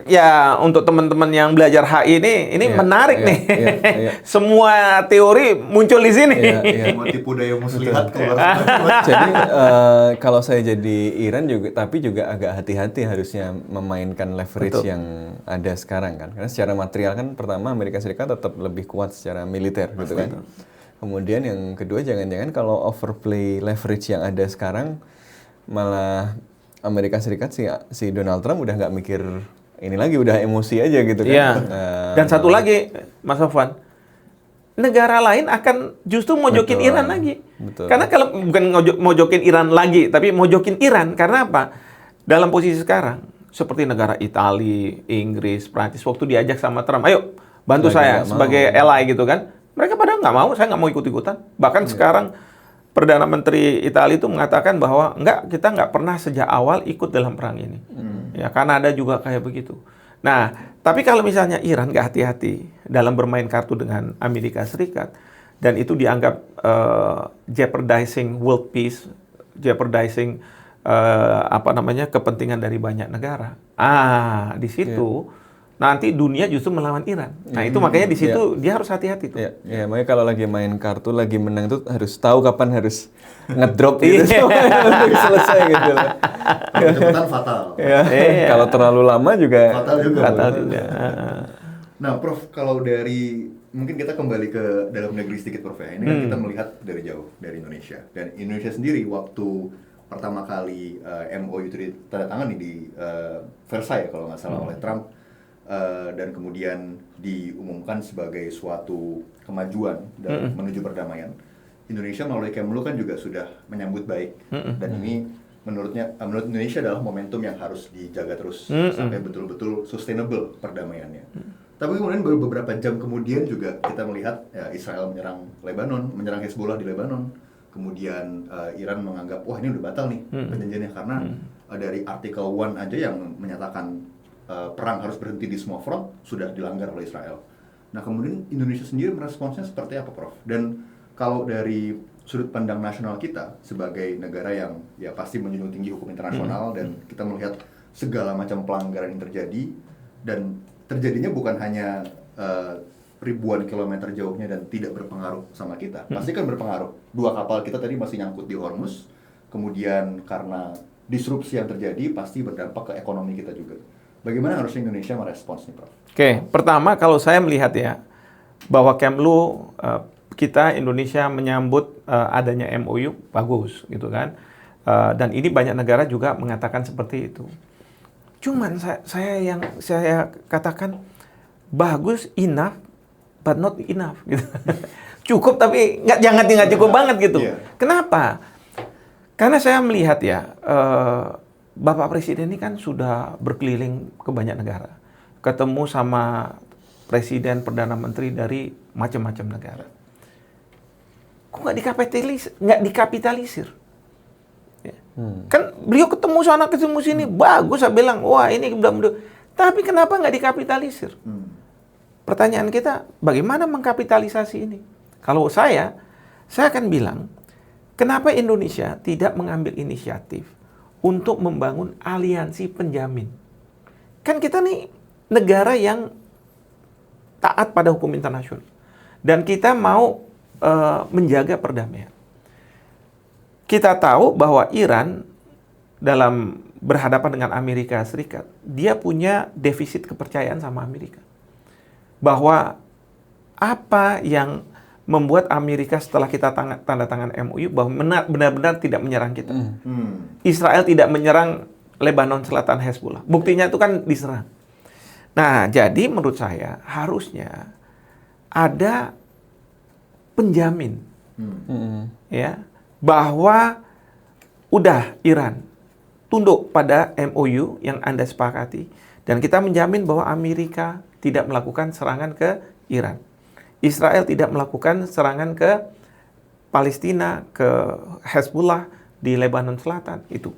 ya untuk teman-teman yang belajar HI ini Iya, menarik iya, nih. iya, iya. Semua teori muncul di sini. Iya, iya. Semua tipu daya muslihat keluar. Jadi kalau saya jadi Iran juga, tapi juga agak hati-hati harusnya memainkan leverage Betul. yang ada sekarang kan. Karena secara material kan pertama Amerika Serikat tetap lebih kuat secara militer gitu kan. Kemudian yang kedua jangan-jangan kalau overplay leverage yang ada sekarang malah Amerika Serikat si Donald Trump udah nggak mikir ini lagi, udah emosi aja gitu kan. Iya. Nah, Dan satu lagi, Mas Sofwan, negara lain akan justru mojokin Betul. Iran lagi. Betul. Karena kalau bukan mojokin Iran lagi, tapi mojokin Iran karena apa? Dalam posisi sekarang, seperti negara Italia, Inggris, Prancis, waktu diajak sama Trump, ayo bantu Lagi saya nggak sebagai mau. ally gitu kan. Mereka pada nggak mau, saya nggak mau ikut-ikutan. Bahkan sekarang Perdana Menteri Italia itu mengatakan bahwa kita nggak pernah sejak awal ikut dalam perang ini. Ya, Kanada juga kayak begitu. Nah, tapi kalau misalnya Iran nggak hati-hati dalam bermain kartu dengan Amerika Serikat, dan itu dianggap jeopardizing world peace, jeopardizing kepentingan dari banyak negara. Di situ nanti dunia justru melawan Iran. Nah, itu makanya di situ dia harus hati-hati tuh. Ya, makanya kalau lagi main kartu, lagi menang itu harus tahu kapan harus ngedrop gitu. Iya. Untuk selesai gitu. Kecepatan fatal. Ya. Iya. Kalau terlalu lama juga Fatal juga. Fatal juga. Nah, Prof, kalau dari mungkin kita kembali ke dalam negeri sedikit, Prof ya. Ini kan kita melihat dari jauh dari Indonesia. Dan Indonesia sendiri waktu pertama kali MOU itu ditandatangani di Versailles kalau nggak salah oleh Trump, dan kemudian diumumkan sebagai suatu kemajuan dan menuju perdamaian. Indonesia melalui Kemlu kan juga sudah menyambut baik, dan ini menurut Indonesia adalah momentum yang harus dijaga terus sampai betul-betul sustainable perdamaiannya. Tapi kemudian beberapa jam kemudian juga kita melihat Israel menyerang Lebanon, menyerang Hezbollah di Lebanon. Kemudian Iran menganggap wah ini udah batal nih perjanjiannya karena dari artikel 1 aja yang menyatakan perang harus berhenti di semua front sudah dilanggar oleh Israel. Nah, kemudian Indonesia sendiri meresponsnya seperti apa, Prof? Dan kalau dari sudut pandang nasional kita sebagai negara yang ya pasti menjunjung tinggi hukum internasional dan kita melihat segala macam pelanggaran yang terjadi, dan terjadinya bukan hanya ribuan kilometer jauhnya dan tidak berpengaruh sama kita, pasti kan berpengaruh. 2 kapal kita tadi masih nyangkut di Hormuz, kemudian karena disrupsi yang terjadi pasti berdampak ke ekonomi kita juga. Bagaimana harusnya Indonesia merespons nih, Prof? Oke, pertama kalau saya melihat ya, bahwa Kemlu kita Indonesia menyambut adanya MOU, bagus gitu kan. Dan ini banyak negara juga mengatakan seperti itu. Cuman saya katakan bagus, enough, but not enough gitu. Cukup tapi jangan cukup banget gitu. Iya. Kenapa? Karena saya melihat ya, Bapak Presiden ini kan sudah berkeliling ke banyak negara, ketemu sama Presiden, Perdana Menteri dari macam-macam negara. Kok nggak dikapitalisir? Ya. Kan beliau ketemu sana, ketemu sini, bagus, saya bilang, wah ini udah. Tapi kenapa nggak dikapitalisir? Pertanyaan kita, bagaimana mengkapitalisasi ini? Kalau saya akan bilang, kenapa Indonesia tidak mengambil inisiatif untuk membangun aliansi penjamin? Kan kita nih negara yang taat pada hukum internasional. Dan kita mau menjaga perdamaian. Kita tahu bahwa Iran dalam berhadapan dengan Amerika Serikat, dia punya defisit kepercayaan sama Amerika. Bahwa apa yang membuat Amerika setelah kita tanda tangan MOU bahwa benar-benar tidak menyerang kita. Israel tidak menyerang Lebanon Selatan Hezbollah. Buktinya itu kan diserang. Nah, jadi menurut saya harusnya ada penjamin ya bahwa udah Iran tunduk pada MOU yang Anda sepakati dan kita menjamin bahwa Amerika tidak melakukan serangan ke Iran. Israel tidak melakukan serangan ke Palestina, ke Hezbollah, di Lebanon Selatan itu.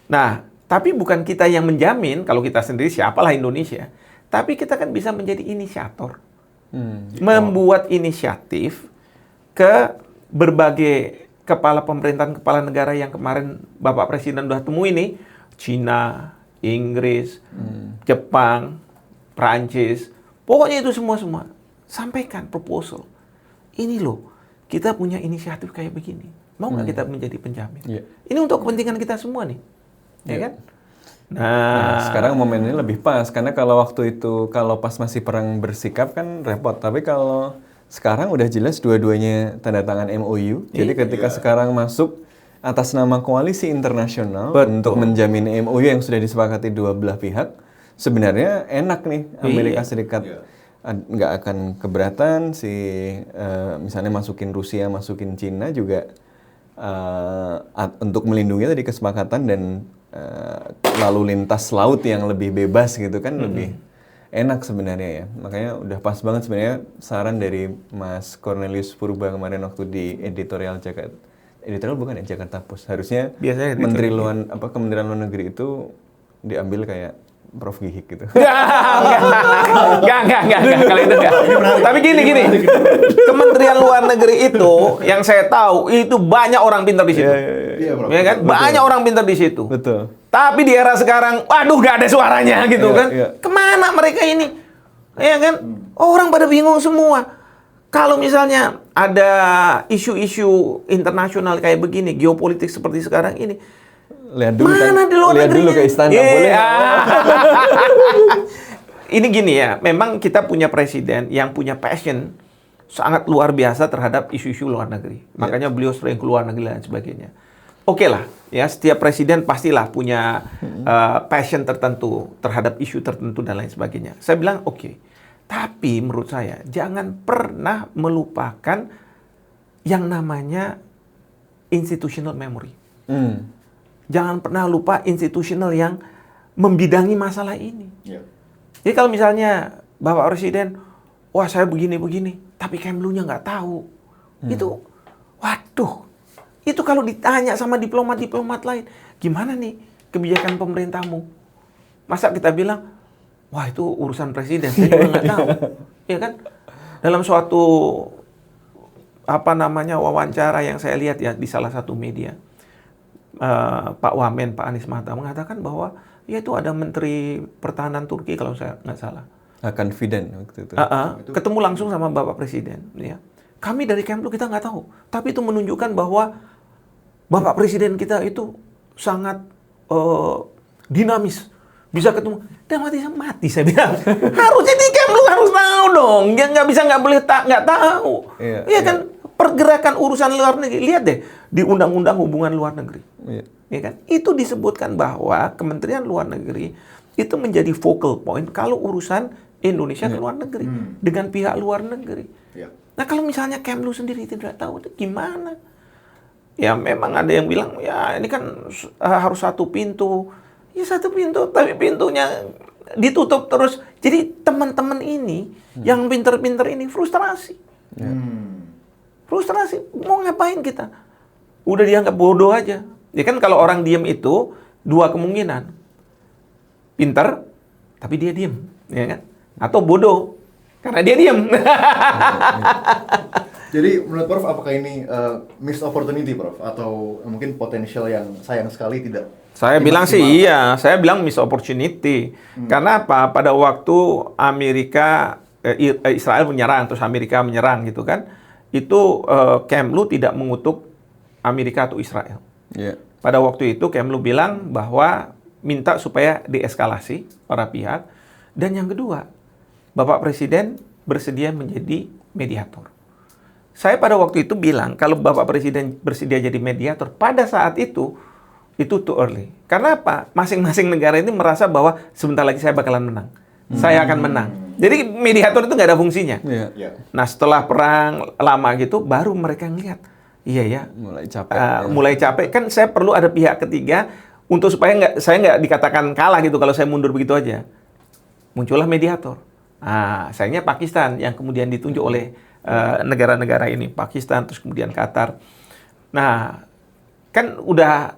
Nah, tapi bukan kita yang menjamin kalau kita sendiri siapalah Indonesia, tapi kita kan bisa menjadi inisiator, membuat inisiatif ke berbagai kepala pemerintahan, kepala negara yang kemarin Bapak Presiden udah temui nih, Cina, Inggris, Jepang, Prancis, pokoknya itu semua sampaikan proposal. Ini loh, kita punya inisiatif kayak begini. Mau nggak kita menjadi penjamin? Ini untuk kepentingan kita semua nih, ya kan? Nah, sekarang momennya lebih pas karena kalau waktu itu kalau pas masih perang bersikap kan repot. Tapi kalau sekarang udah jelas dua-duanya tanda tangan MOU. Jadi ketika sekarang masuk atas nama koalisi internasional untuk menjamin MOU yang sudah disepakati dua belah pihak, sebenarnya enak nih Amerika Serikat nggak akan keberatan misalnya masukin Rusia, masukin Cina juga untuk melindungi tadi kesepakatan dan lalu lintas laut yang lebih bebas gitu kan lebih enak sebenarnya ya. Makanya udah pas banget sebenarnya saran dari Mas Cornelius Purba kemarin waktu di editorial bukan ya, Jakarta Post. Harusnya biasanya Kementerian Luar Negeri itu diambil kayak Prof Gihik gitu. Enggak, kalau itu enggak. Tapi gini. Kementerian Luar Negeri itu yang saya tahu itu banyak orang pintar di situ. Ya kan? Banyak orang pintar di situ. Betul. Tapi di era sekarang, waduh nggak ada suaranya gitu kan. Kemana mereka ini? Ya kan? Orang pada bingung semua. Kalau misalnya ada isu-isu internasional kayak begini, geopolitik seperti sekarang ini, lihat dulu lihat dulu ke istana boleh. Ini gini ya, memang kita punya presiden yang punya passion sangat luar biasa terhadap isu-isu luar negeri. Makanya beliau sering keluar negeri dan sebagainya. Oke lah, ya setiap presiden pastilah punya passion tertentu terhadap isu tertentu dan lain sebagainya. Saya bilang oke. Tapi menurut saya jangan pernah melupakan yang namanya institutional memory. Jangan pernah lupa institusional yang membidangi masalah ini. Jadi kalau misalnya Bapak Presiden, wah saya begini, tapi Kemlunya nggak tahu. Itu, waduh, itu kalau ditanya sama diplomat-diplomat lain, gimana nih kebijakan pemerintahmu? Masa kita bilang, wah itu urusan presiden, saya juga nggak tahu. Ya kan? Dalam suatu wawancara yang saya lihat ya di salah satu media, Pak Wamen, Pak Anies Mata mengatakan bahwa ya itu ada Menteri Pertahanan Turki kalau saya nggak salah. Akan Fidan waktu itu. Ketemu langsung sama Bapak Presiden. Ya. Kami dari Kemlu kita nggak tahu, tapi itu menunjukkan bahwa Bapak Presiden kita itu sangat dinamis, bisa ketemu. Dan mati saya bilang. Harusnya di Kemlu harus tahu dong. Dia nggak boleh nggak tahu. Iya kan? Pergerakan urusan luar negeri. Lihat deh di Undang-Undang Hubungan Luar Negeri. Ya kan? Itu disebutkan bahwa Kementerian Luar Negeri itu menjadi focal point kalau urusan Indonesia ke luar negeri dengan pihak luar negeri. Nah kalau misalnya Kemlu sendiri tidak tahu, itu gimana? Ya memang ada yang bilang ya ini kan harus satu pintu. Ya satu pintu, tapi pintunya ditutup terus. Jadi teman-teman ini yang pinter-pinter ini frustrasi. Frustrasi, mau ngapain kita? Udah dianggap bodoh aja. Ya kan kalau orang diem itu dua kemungkinan. Pinter, tapi dia diem, ya kan? Atau bodoh, karena dia diem. Jadi menurut Prof, apakah ini missed opportunity, Prof? Atau mungkin potensial yang sayang sekali tidak? Saya bilang sih iya, saya bilang missed opportunity. Karena apa? Pada waktu Israel menyerang, terus Amerika menyerang gitu kan, itu Kemlu tidak mengutuk Amerika atau Israel. Pada waktu itu Kemlu bilang bahwa minta supaya deeskalasi para pihak. Dan yang kedua, Bapak Presiden bersedia menjadi mediator. Saya pada waktu itu bilang, kalau Bapak Presiden bersedia jadi mediator, pada saat itu too early. Karena apa? Masing-masing negara ini merasa bahwa sebentar lagi saya bakalan menang. Saya akan menang. Jadi mediator itu nggak ada fungsinya. Nah setelah perang lama gitu, baru mereka ngeliat, iya ya, mulai capek. Kan saya perlu ada pihak ketiga untuk supaya saya nggak dikatakan kalah gitu kalau saya mundur begitu aja. Muncullah mediator. Sayangnya Pakistan yang kemudian ditunjuk oleh negara-negara ini, Pakistan, terus kemudian Qatar. Nah, kan udah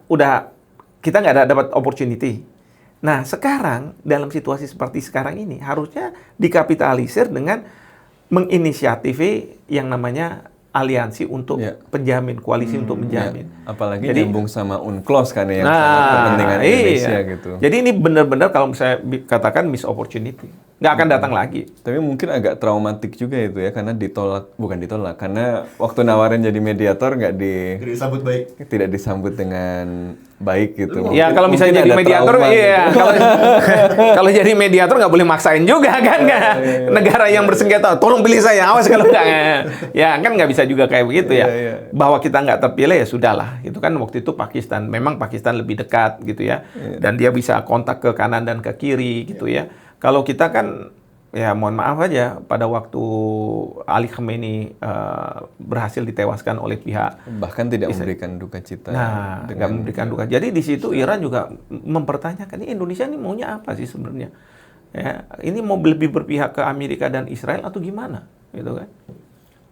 kita nggak ada dapat opportunity. Nah, sekarang dalam situasi seperti sekarang ini harusnya dikapitalisir dengan menginisiatifi yang namanya aliansi untuk penjamin, koalisi untuk menjamin. Apalagi nyambung sama UNCLOS kan ya, yang sangat kepentingan Indonesia gitu. Jadi ini benar-benar kalau saya katakan miss opportunity. Nggak akan datang lagi. Tapi mungkin agak traumatik juga itu ya, karena bukan ditolak, karena waktu nawarin jadi mediator disambut baik. Tidak disambut dengan baik gitu. Ya kalau misalnya jadi mediator, iya. Kalau jadi mediator nggak boleh maksain juga kan? Negara yang bersengketa, tolong pilih saya, awas kalau nggak. Ya kan nggak bisa juga kayak begitu ya. Bahwa kita nggak terpilih ya sudahlah. Itu kan waktu itu Pakistan, memang Pakistan lebih dekat gitu ya. Dan dia bisa kontak ke kanan dan ke kiri gitu ya. Kalau kita kan, ya mohon maaf aja, pada waktu Ali Khamenei berhasil ditewaskan oleh pihak, bahkan tidak memberikan duka cita. Nah, nggak memberikan duka. Jadi di situ Iran juga mempertanyakan, ini Indonesia ini maunya apa sih sebenarnya? Ya, ini mau lebih berpihak ke Amerika dan Israel atau gimana? Gitu kan?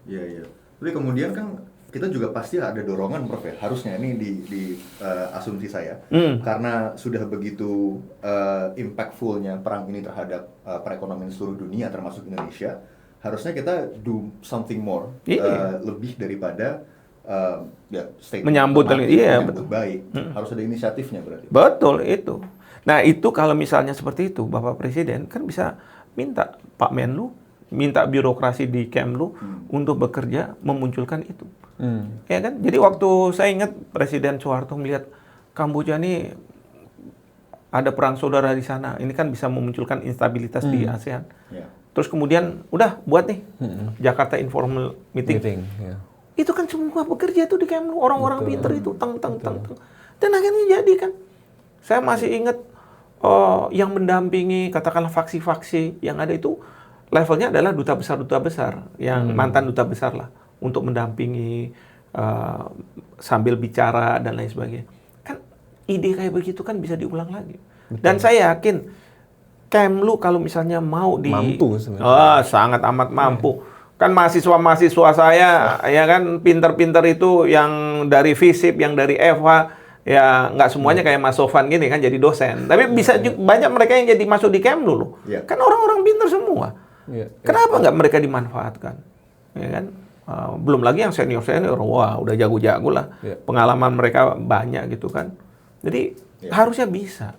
Iya. Tapi kemudian kan kita juga pasti ada dorongan, Prof, ya. Harusnya ini di asumsi saya, karena sudah begitu impactfulnya perang ini terhadap perekonomian seluruh dunia termasuk Indonesia, harusnya kita do something more, lebih daripada menyambut baik. Harus ada inisiatifnya berarti. Betul itu. Nah itu kalau misalnya seperti itu, Bapak Presiden kan bisa minta Pak Menlu, minta birokrasi di Kemlu untuk bekerja memunculkan itu. Ya kan? Jadi waktu saya ingat Presiden Soeharto melihat Kamboja ini ada perang saudara di sana, ini kan bisa memunculkan instabilitas di ASEAN. Terus kemudian udah buat nih Jakarta Informal Meeting. Itu kan semua bekerja itu di Kemlu, orang-orang pinter itu teng. Dan akhirnya jadi kan. Saya masih ingat yang mendampingi katakanlah faksi-faksi yang ada itu levelnya adalah duta besar yang mantan duta besar lah, untuk mendampingi sambil bicara dan lain sebagainya. Kan ide kayak begitu kan bisa diulang lagi. Betul. Dan saya yakin Kemlu kalau misalnya mau mampu sebenarnya. Sangat amat mampu. Kan mahasiswa saya ya kan pinter-pinter itu yang dari FISIP, yang dari FH, ya nggak semuanya kayak Mas Sofan gini kan jadi dosen. Tapi bisa juga, banyak mereka yang jadi masuk di Kemlu loh. Kan orang-orang pinter semua. Kenapa nggak mereka dimanfaatkan? Ya kan? Belum lagi yang senior, wah udah jago-jago lah. Pengalaman mereka banyak gitu kan. Jadi harusnya bisa.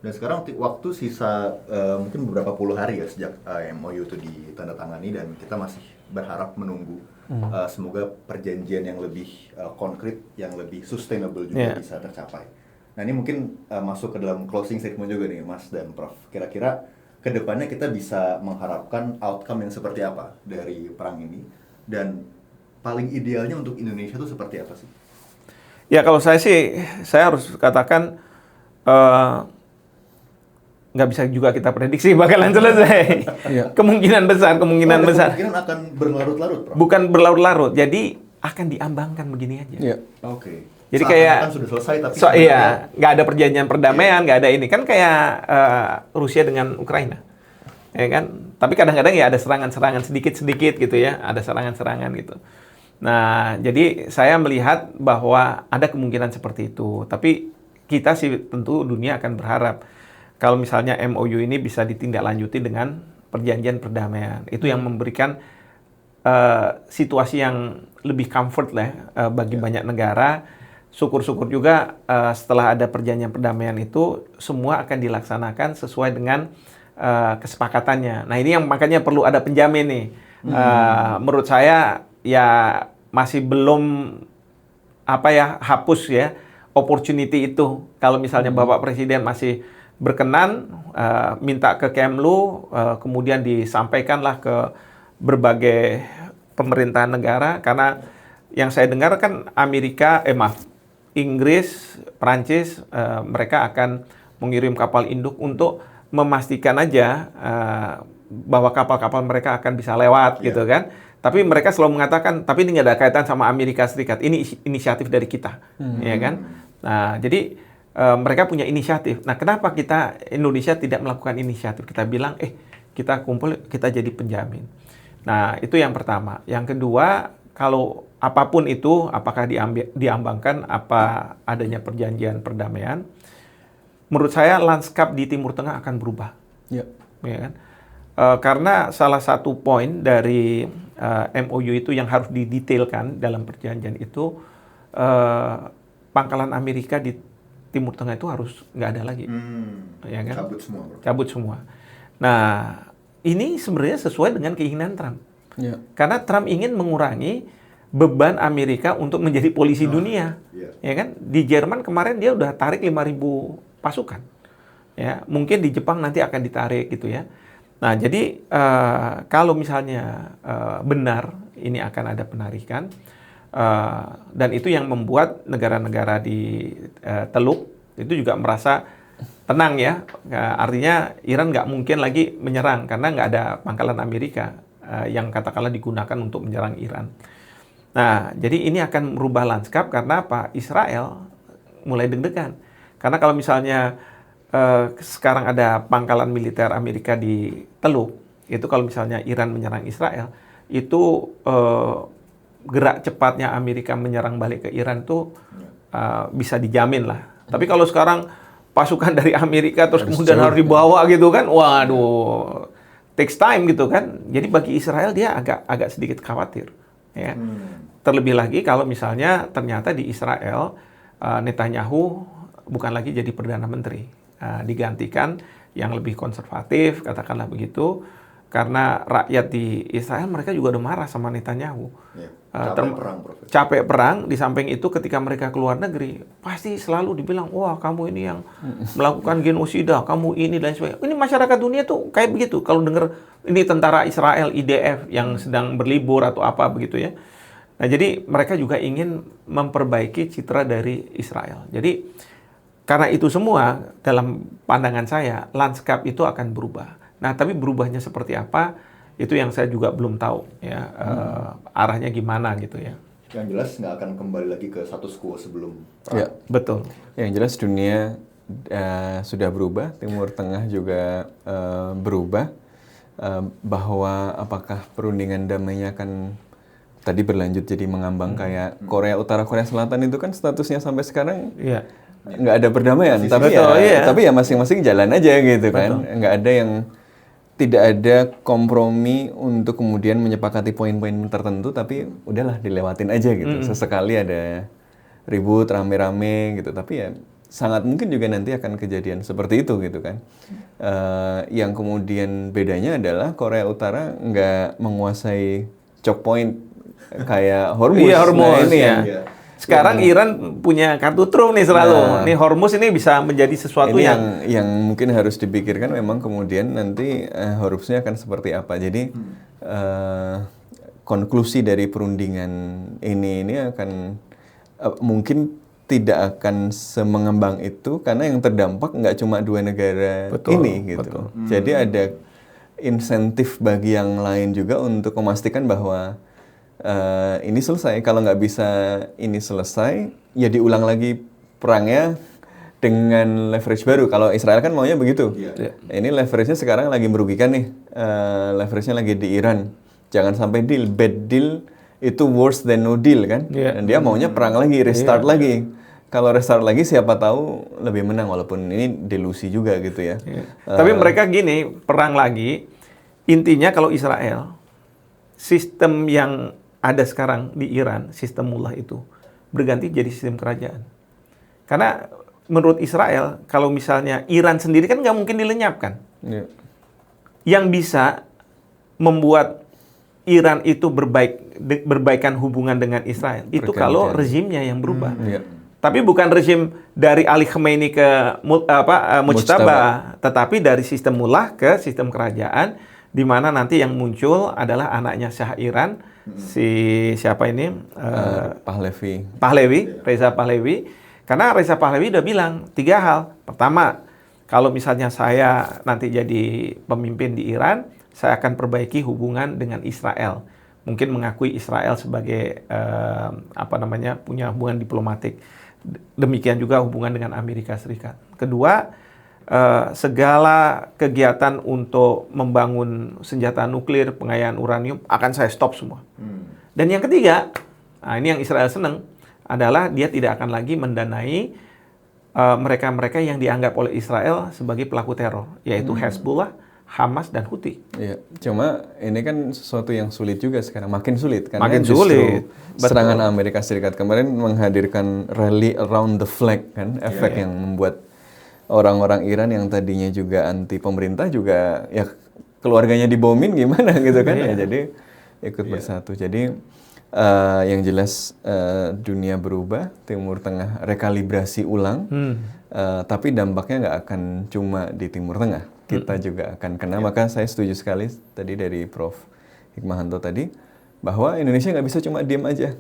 Dan sekarang waktu sisa mungkin beberapa puluh hari ya sejak MOU itu ditandatangani, dan kita masih berharap menunggu semoga perjanjian yang lebih konkret, yang lebih sustainable juga bisa tercapai. Nah ini mungkin masuk ke dalam closing statement juga nih Mas dan Prof. Kira-kira kedepannya kita bisa mengharapkan outcome yang seperti apa dari perang ini, dan paling idealnya untuk Indonesia itu seperti apa sih? Ya kalau saya sih, saya harus katakan nggak bisa juga kita prediksi bakalan selesai. Kemungkinan besar. Kemungkinan akan berlarut-larut, Prof. Bukan berlarut-larut, jadi akan diambangkan begini aja. Oke. Jadi kayak kan sudah selesai tapi nggak ada perjanjian perdamaian, nggak ada ini kan kayak Rusia dengan Ukraina, ya kan. Tapi kadang-kadang ya ada serangan-serangan sedikit-sedikit gitu ya, ada serangan-serangan gitu. Nah, jadi saya melihat bahwa ada kemungkinan seperti itu. Tapi kita sih tentu dunia akan berharap kalau misalnya MOU ini bisa ditindaklanjuti dengan perjanjian perdamaian. Itu yang memberikan situasi yang lebih comfort lah bagi banyak negara. Syukur-syukur juga setelah ada perjanjian perdamaian itu semua akan dilaksanakan sesuai dengan kesepakatannya. Nah ini yang makanya perlu ada penjamin nih. Menurut saya ya masih belum hapus ya opportunity itu. Kalau misalnya Bapak Presiden masih berkenan minta ke Kemlu, kemudian disampaikanlah ke berbagai pemerintahan negara, karena yang saya dengar kan Inggris, Prancis, mereka akan mengirim kapal induk untuk memastikan aja bahwa kapal-kapal mereka akan bisa lewat gitu kan. Tapi mereka selalu mengatakan, tapi ini nggak ada kaitan sama Amerika Serikat, ini inisiatif dari kita, ya kan. Nah, jadi mereka punya inisiatif. Nah, kenapa kita Indonesia tidak melakukan inisiatif? Kita bilang, kita kumpul, kita jadi penjamin. Nah, itu yang pertama. Yang kedua, kalau apapun itu, apakah diambangkan apa adanya perjanjian perdamaian, menurut saya lanskap di Timur Tengah akan berubah. Ya. Ya kan? Karena salah satu poin dari MOU itu yang harus didetailkan dalam perjanjian itu, pangkalan Amerika di Timur Tengah itu harus nggak ada lagi. Ya kan? Cabut semua, bro. Cabut semua. Nah, ini sebenarnya sesuai dengan keinginan Trump. Ya. Karena Trump ingin mengurangi beban Amerika untuk menjadi polisi dunia. Iya. Ya kan? Di Jerman kemarin dia udah tarik 5.000 pasukan. Ya, mungkin di Jepang nanti akan ditarik gitu ya. Nah, jadi kalau misalnya benar ini akan ada penarikan, dan itu yang membuat negara-negara di Teluk itu juga merasa tenang ya. Artinya Iran nggak mungkin lagi menyerang karena nggak ada pangkalan Amerika yang katakanlah digunakan untuk menyerang Iran. Nah, jadi ini akan merubah lanskap karena apa? Israel mulai deg-degan. Karena kalau misalnya sekarang ada pangkalan militer Amerika di Teluk, itu kalau misalnya Iran menyerang Israel, itu gerak cepatnya Amerika menyerang balik ke Iran tuh bisa dijamin lah. Tapi kalau sekarang pasukan dari Amerika terus kemudian harus dibawa gitu kan, waduh, takes time gitu kan. Jadi bagi Israel dia agak sedikit khawatir. Ya. Terlebih lagi kalau misalnya ternyata di Israel Netanyahu bukan lagi jadi Perdana Menteri, digantikan yang lebih konservatif, katakanlah begitu, karena rakyat di Israel mereka juga udah marah sama Netanyahu. Ya. Capek perang, Prof. Capek perang, di samping itu ketika mereka keluar negeri, pasti selalu dibilang, wah kamu ini yang melakukan genosida, kamu ini dan sebagainya. Ini masyarakat dunia tuh kayak begitu, kalau dengar ini tentara Israel, IDF yang sedang berlibur atau apa begitu ya. Nah jadi mereka juga ingin memperbaiki citra dari Israel. Jadi karena itu semua dalam pandangan saya, lanskap itu akan berubah. Nah tapi berubahnya seperti apa, itu yang saya juga belum tahu ya, arahnya gimana gitu ya. Yang jelas nggak akan kembali lagi ke status quo sebelum perang. Ya, betul. Yang jelas dunia sudah berubah, Timur Tengah juga berubah, bahwa apakah perundingan damainya akan tadi berlanjut jadi mengambang kayak Korea Utara, Korea Selatan itu kan statusnya sampai sekarang nggak ada perdamaian, tapi ya masing-masing jalan aja gitu kan, nggak ada yang tidak ada kompromi untuk kemudian menyepakati poin-poin tertentu, tapi udahlah dilewatin aja gitu. Sesekali ada ribut rame-rame gitu, tapi ya sangat mungkin juga nanti akan kejadian seperti itu gitu kan. Yang kemudian bedanya adalah Korea Utara nggak menguasai choke point kayak Hormuz. Iya, Hormuz. Nah, ini ya. Sekarang Iran punya kartu truf nih selalu. Nih Hormuz ini bisa menjadi sesuatu ini yang mungkin harus dipikirkan memang kemudian nanti Hormuznya akan seperti apa. Jadi konklusi dari perundingan ini akan mungkin tidak akan semengembang itu karena yang terdampak nggak cuma dua negara ini gitu. Jadi ada insentif bagi yang lain juga untuk memastikan bahwa ini selesai. Kalau nggak bisa ini selesai, ya diulang lagi perangnya dengan leverage baru. Kalau Israel kan maunya begitu. Ini leverage-nya sekarang lagi merugikan nih. Leverage-nya lagi di Iran. Jangan sampai deal. Bad deal itu worse than no deal kan. Dan dia maunya perang lagi, restart lagi. Kalau restart lagi siapa tahu lebih menang, walaupun ini delusi juga gitu ya. Tapi mereka gini, perang lagi. Intinya kalau Israel, sistem yang ada sekarang di Iran, sistem mullah itu berganti jadi sistem kerajaan. Karena menurut Israel, kalau misalnya Iran sendiri kan nggak mungkin dilenyapkan. Yang bisa membuat Iran itu berbaikan hubungan dengan Israel, itu kalau rezimnya yang berubah. Tapi bukan rezim dari Ali Khamenei ke Mujtaba, tetapi dari sistem mullah ke sistem kerajaan, di mana nanti yang muncul adalah anaknya Shah Iran, siapa ini? Pahlavi, Reza Pahlavi. Karena Reza Pahlavi udah bilang 3 hal. Pertama, kalau misalnya saya nanti jadi pemimpin di Iran, saya akan perbaiki hubungan dengan Israel. Mungkin mengakui Israel sebagai punya hubungan diplomatik. Demikian juga hubungan dengan Amerika Serikat. Kedua, segala kegiatan untuk membangun senjata nuklir, pengayaan uranium akan saya stop semua. Dan yang ketiga, nah ini yang Israel senang, adalah dia tidak akan lagi mendanai mereka-mereka yang dianggap oleh Israel sebagai pelaku teror, yaitu Hezbollah, Hamas, dan Houthi. Iya, cuma ini kan sesuatu yang sulit juga sekarang, makin sulit karena Makin justru sulit, serangan Amerika Serikat kemarin menghadirkan rally around the flag kan, efek yang membuat orang-orang Iran yang tadinya juga anti pemerintah juga ya keluarganya dibomin gimana gitu kan ya, jadi ikut bersatu. Jadi yang jelas dunia berubah, Timur Tengah rekalibrasi ulang, tapi dampaknya nggak akan cuma di Timur Tengah, kita juga akan kena. Maka saya setuju sekali tadi dari Prof. Hikmahanto tadi, bahwa Indonesia nggak bisa cuma diam aja,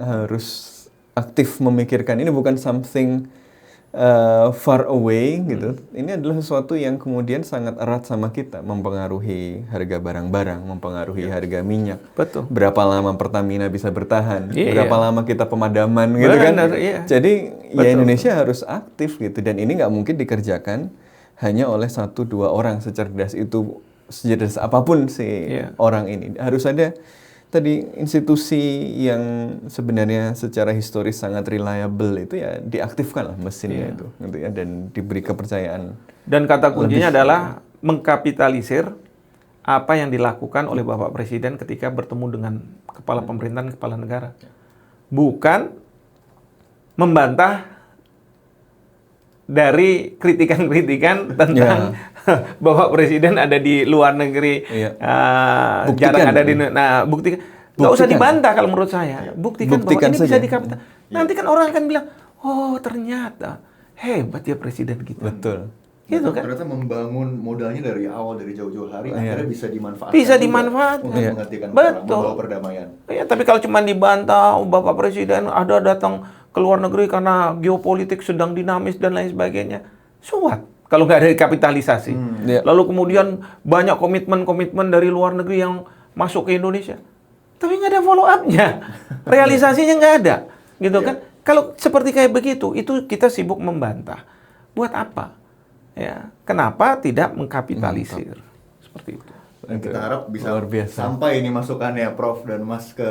harus aktif memikirkan. Ini bukan something far away gitu. Ini adalah sesuatu yang kemudian sangat erat sama kita, mempengaruhi harga barang-barang, mempengaruhi harga minyak. Betul. Berapa lama Pertamina bisa bertahan, Iya. berapa lama kita pemadaman gitu kan. Iya. Jadi ya Indonesia harus aktif gitu, dan ini nggak mungkin dikerjakan hanya oleh 1-2 orang secerdas itu, secerdas apapun si orang ini. Harus ada tadi institusi yang sebenarnya secara historis sangat reliable itu ya diaktifkan lah mesinnya itu gitu ya, dan diberi kepercayaan. Dan kata kuncinya adalah mengkapitalisir apa yang dilakukan oleh Bapak Presiden ketika bertemu dengan kepala pemerintahan, kepala negara. Bukan membantah dari kritikan-kritikan tentang Bapak Presiden ada di luar negeri, jarang ada di. Nah, buktikan. Nggak usah dibantah kalau menurut saya. Buktikan bahwa ini bisa dikapitalisasi. Nanti kan orang akan bilang, oh ternyata hebat ya Presiden kita. Betul. Gitu kan? Ternyata membangun modalnya dari awal, dari jauh-jauh hari, akhirnya bisa dimanfaatkan. Bisa dimanfaatkan. Untuk menghentikan perang, membawa perdamaian. Ya, tapi kalau cuma dibantah, Bapak Presiden ada datang ke luar negeri karena geopolitik sedang dinamis dan lain sebagainya. So what? Kalau nggak ada kapitalisasi. Lalu kemudian banyak komitmen-komitmen dari luar negeri yang masuk ke Indonesia. Tapi nggak ada follow up-nya. Realisasinya nggak ada. Gitu kan? Kalau seperti kayak begitu, itu kita sibuk membantah. Buat apa? Ya, kenapa tidak mengkapitalisir? Seperti itu. Dan kita harap bisa luar biasa. sampai ini masukannya Prof dan Mas ke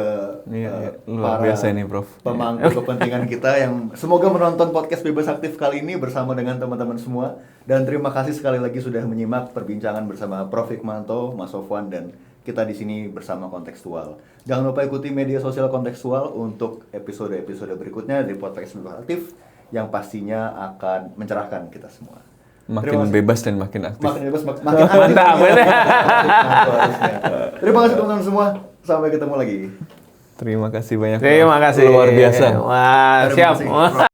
luar para biasa ini Prof. pemangku kepentingan kita yang semoga menonton podcast Bebas Aktif kali ini bersama dengan teman-teman semua. Dan terima kasih sekali lagi sudah menyimak perbincangan bersama Prof. Hikmahanto, Mas Sofwan, dan kita di sini bersama Kontekstual. Jangan lupa ikuti media sosial Kontekstual untuk episode-episode berikutnya dari podcast Bebas Aktif yang pastinya akan mencerahkan kita semua. Makin bebas dan makin aktif. Makin bebas, makin aktif. Mantap. Terima kasih teman-teman semua. Sampai ketemu lagi. Terima kasih banyak. Terima kasih. Luar biasa. Wah, Terima siap. kasih.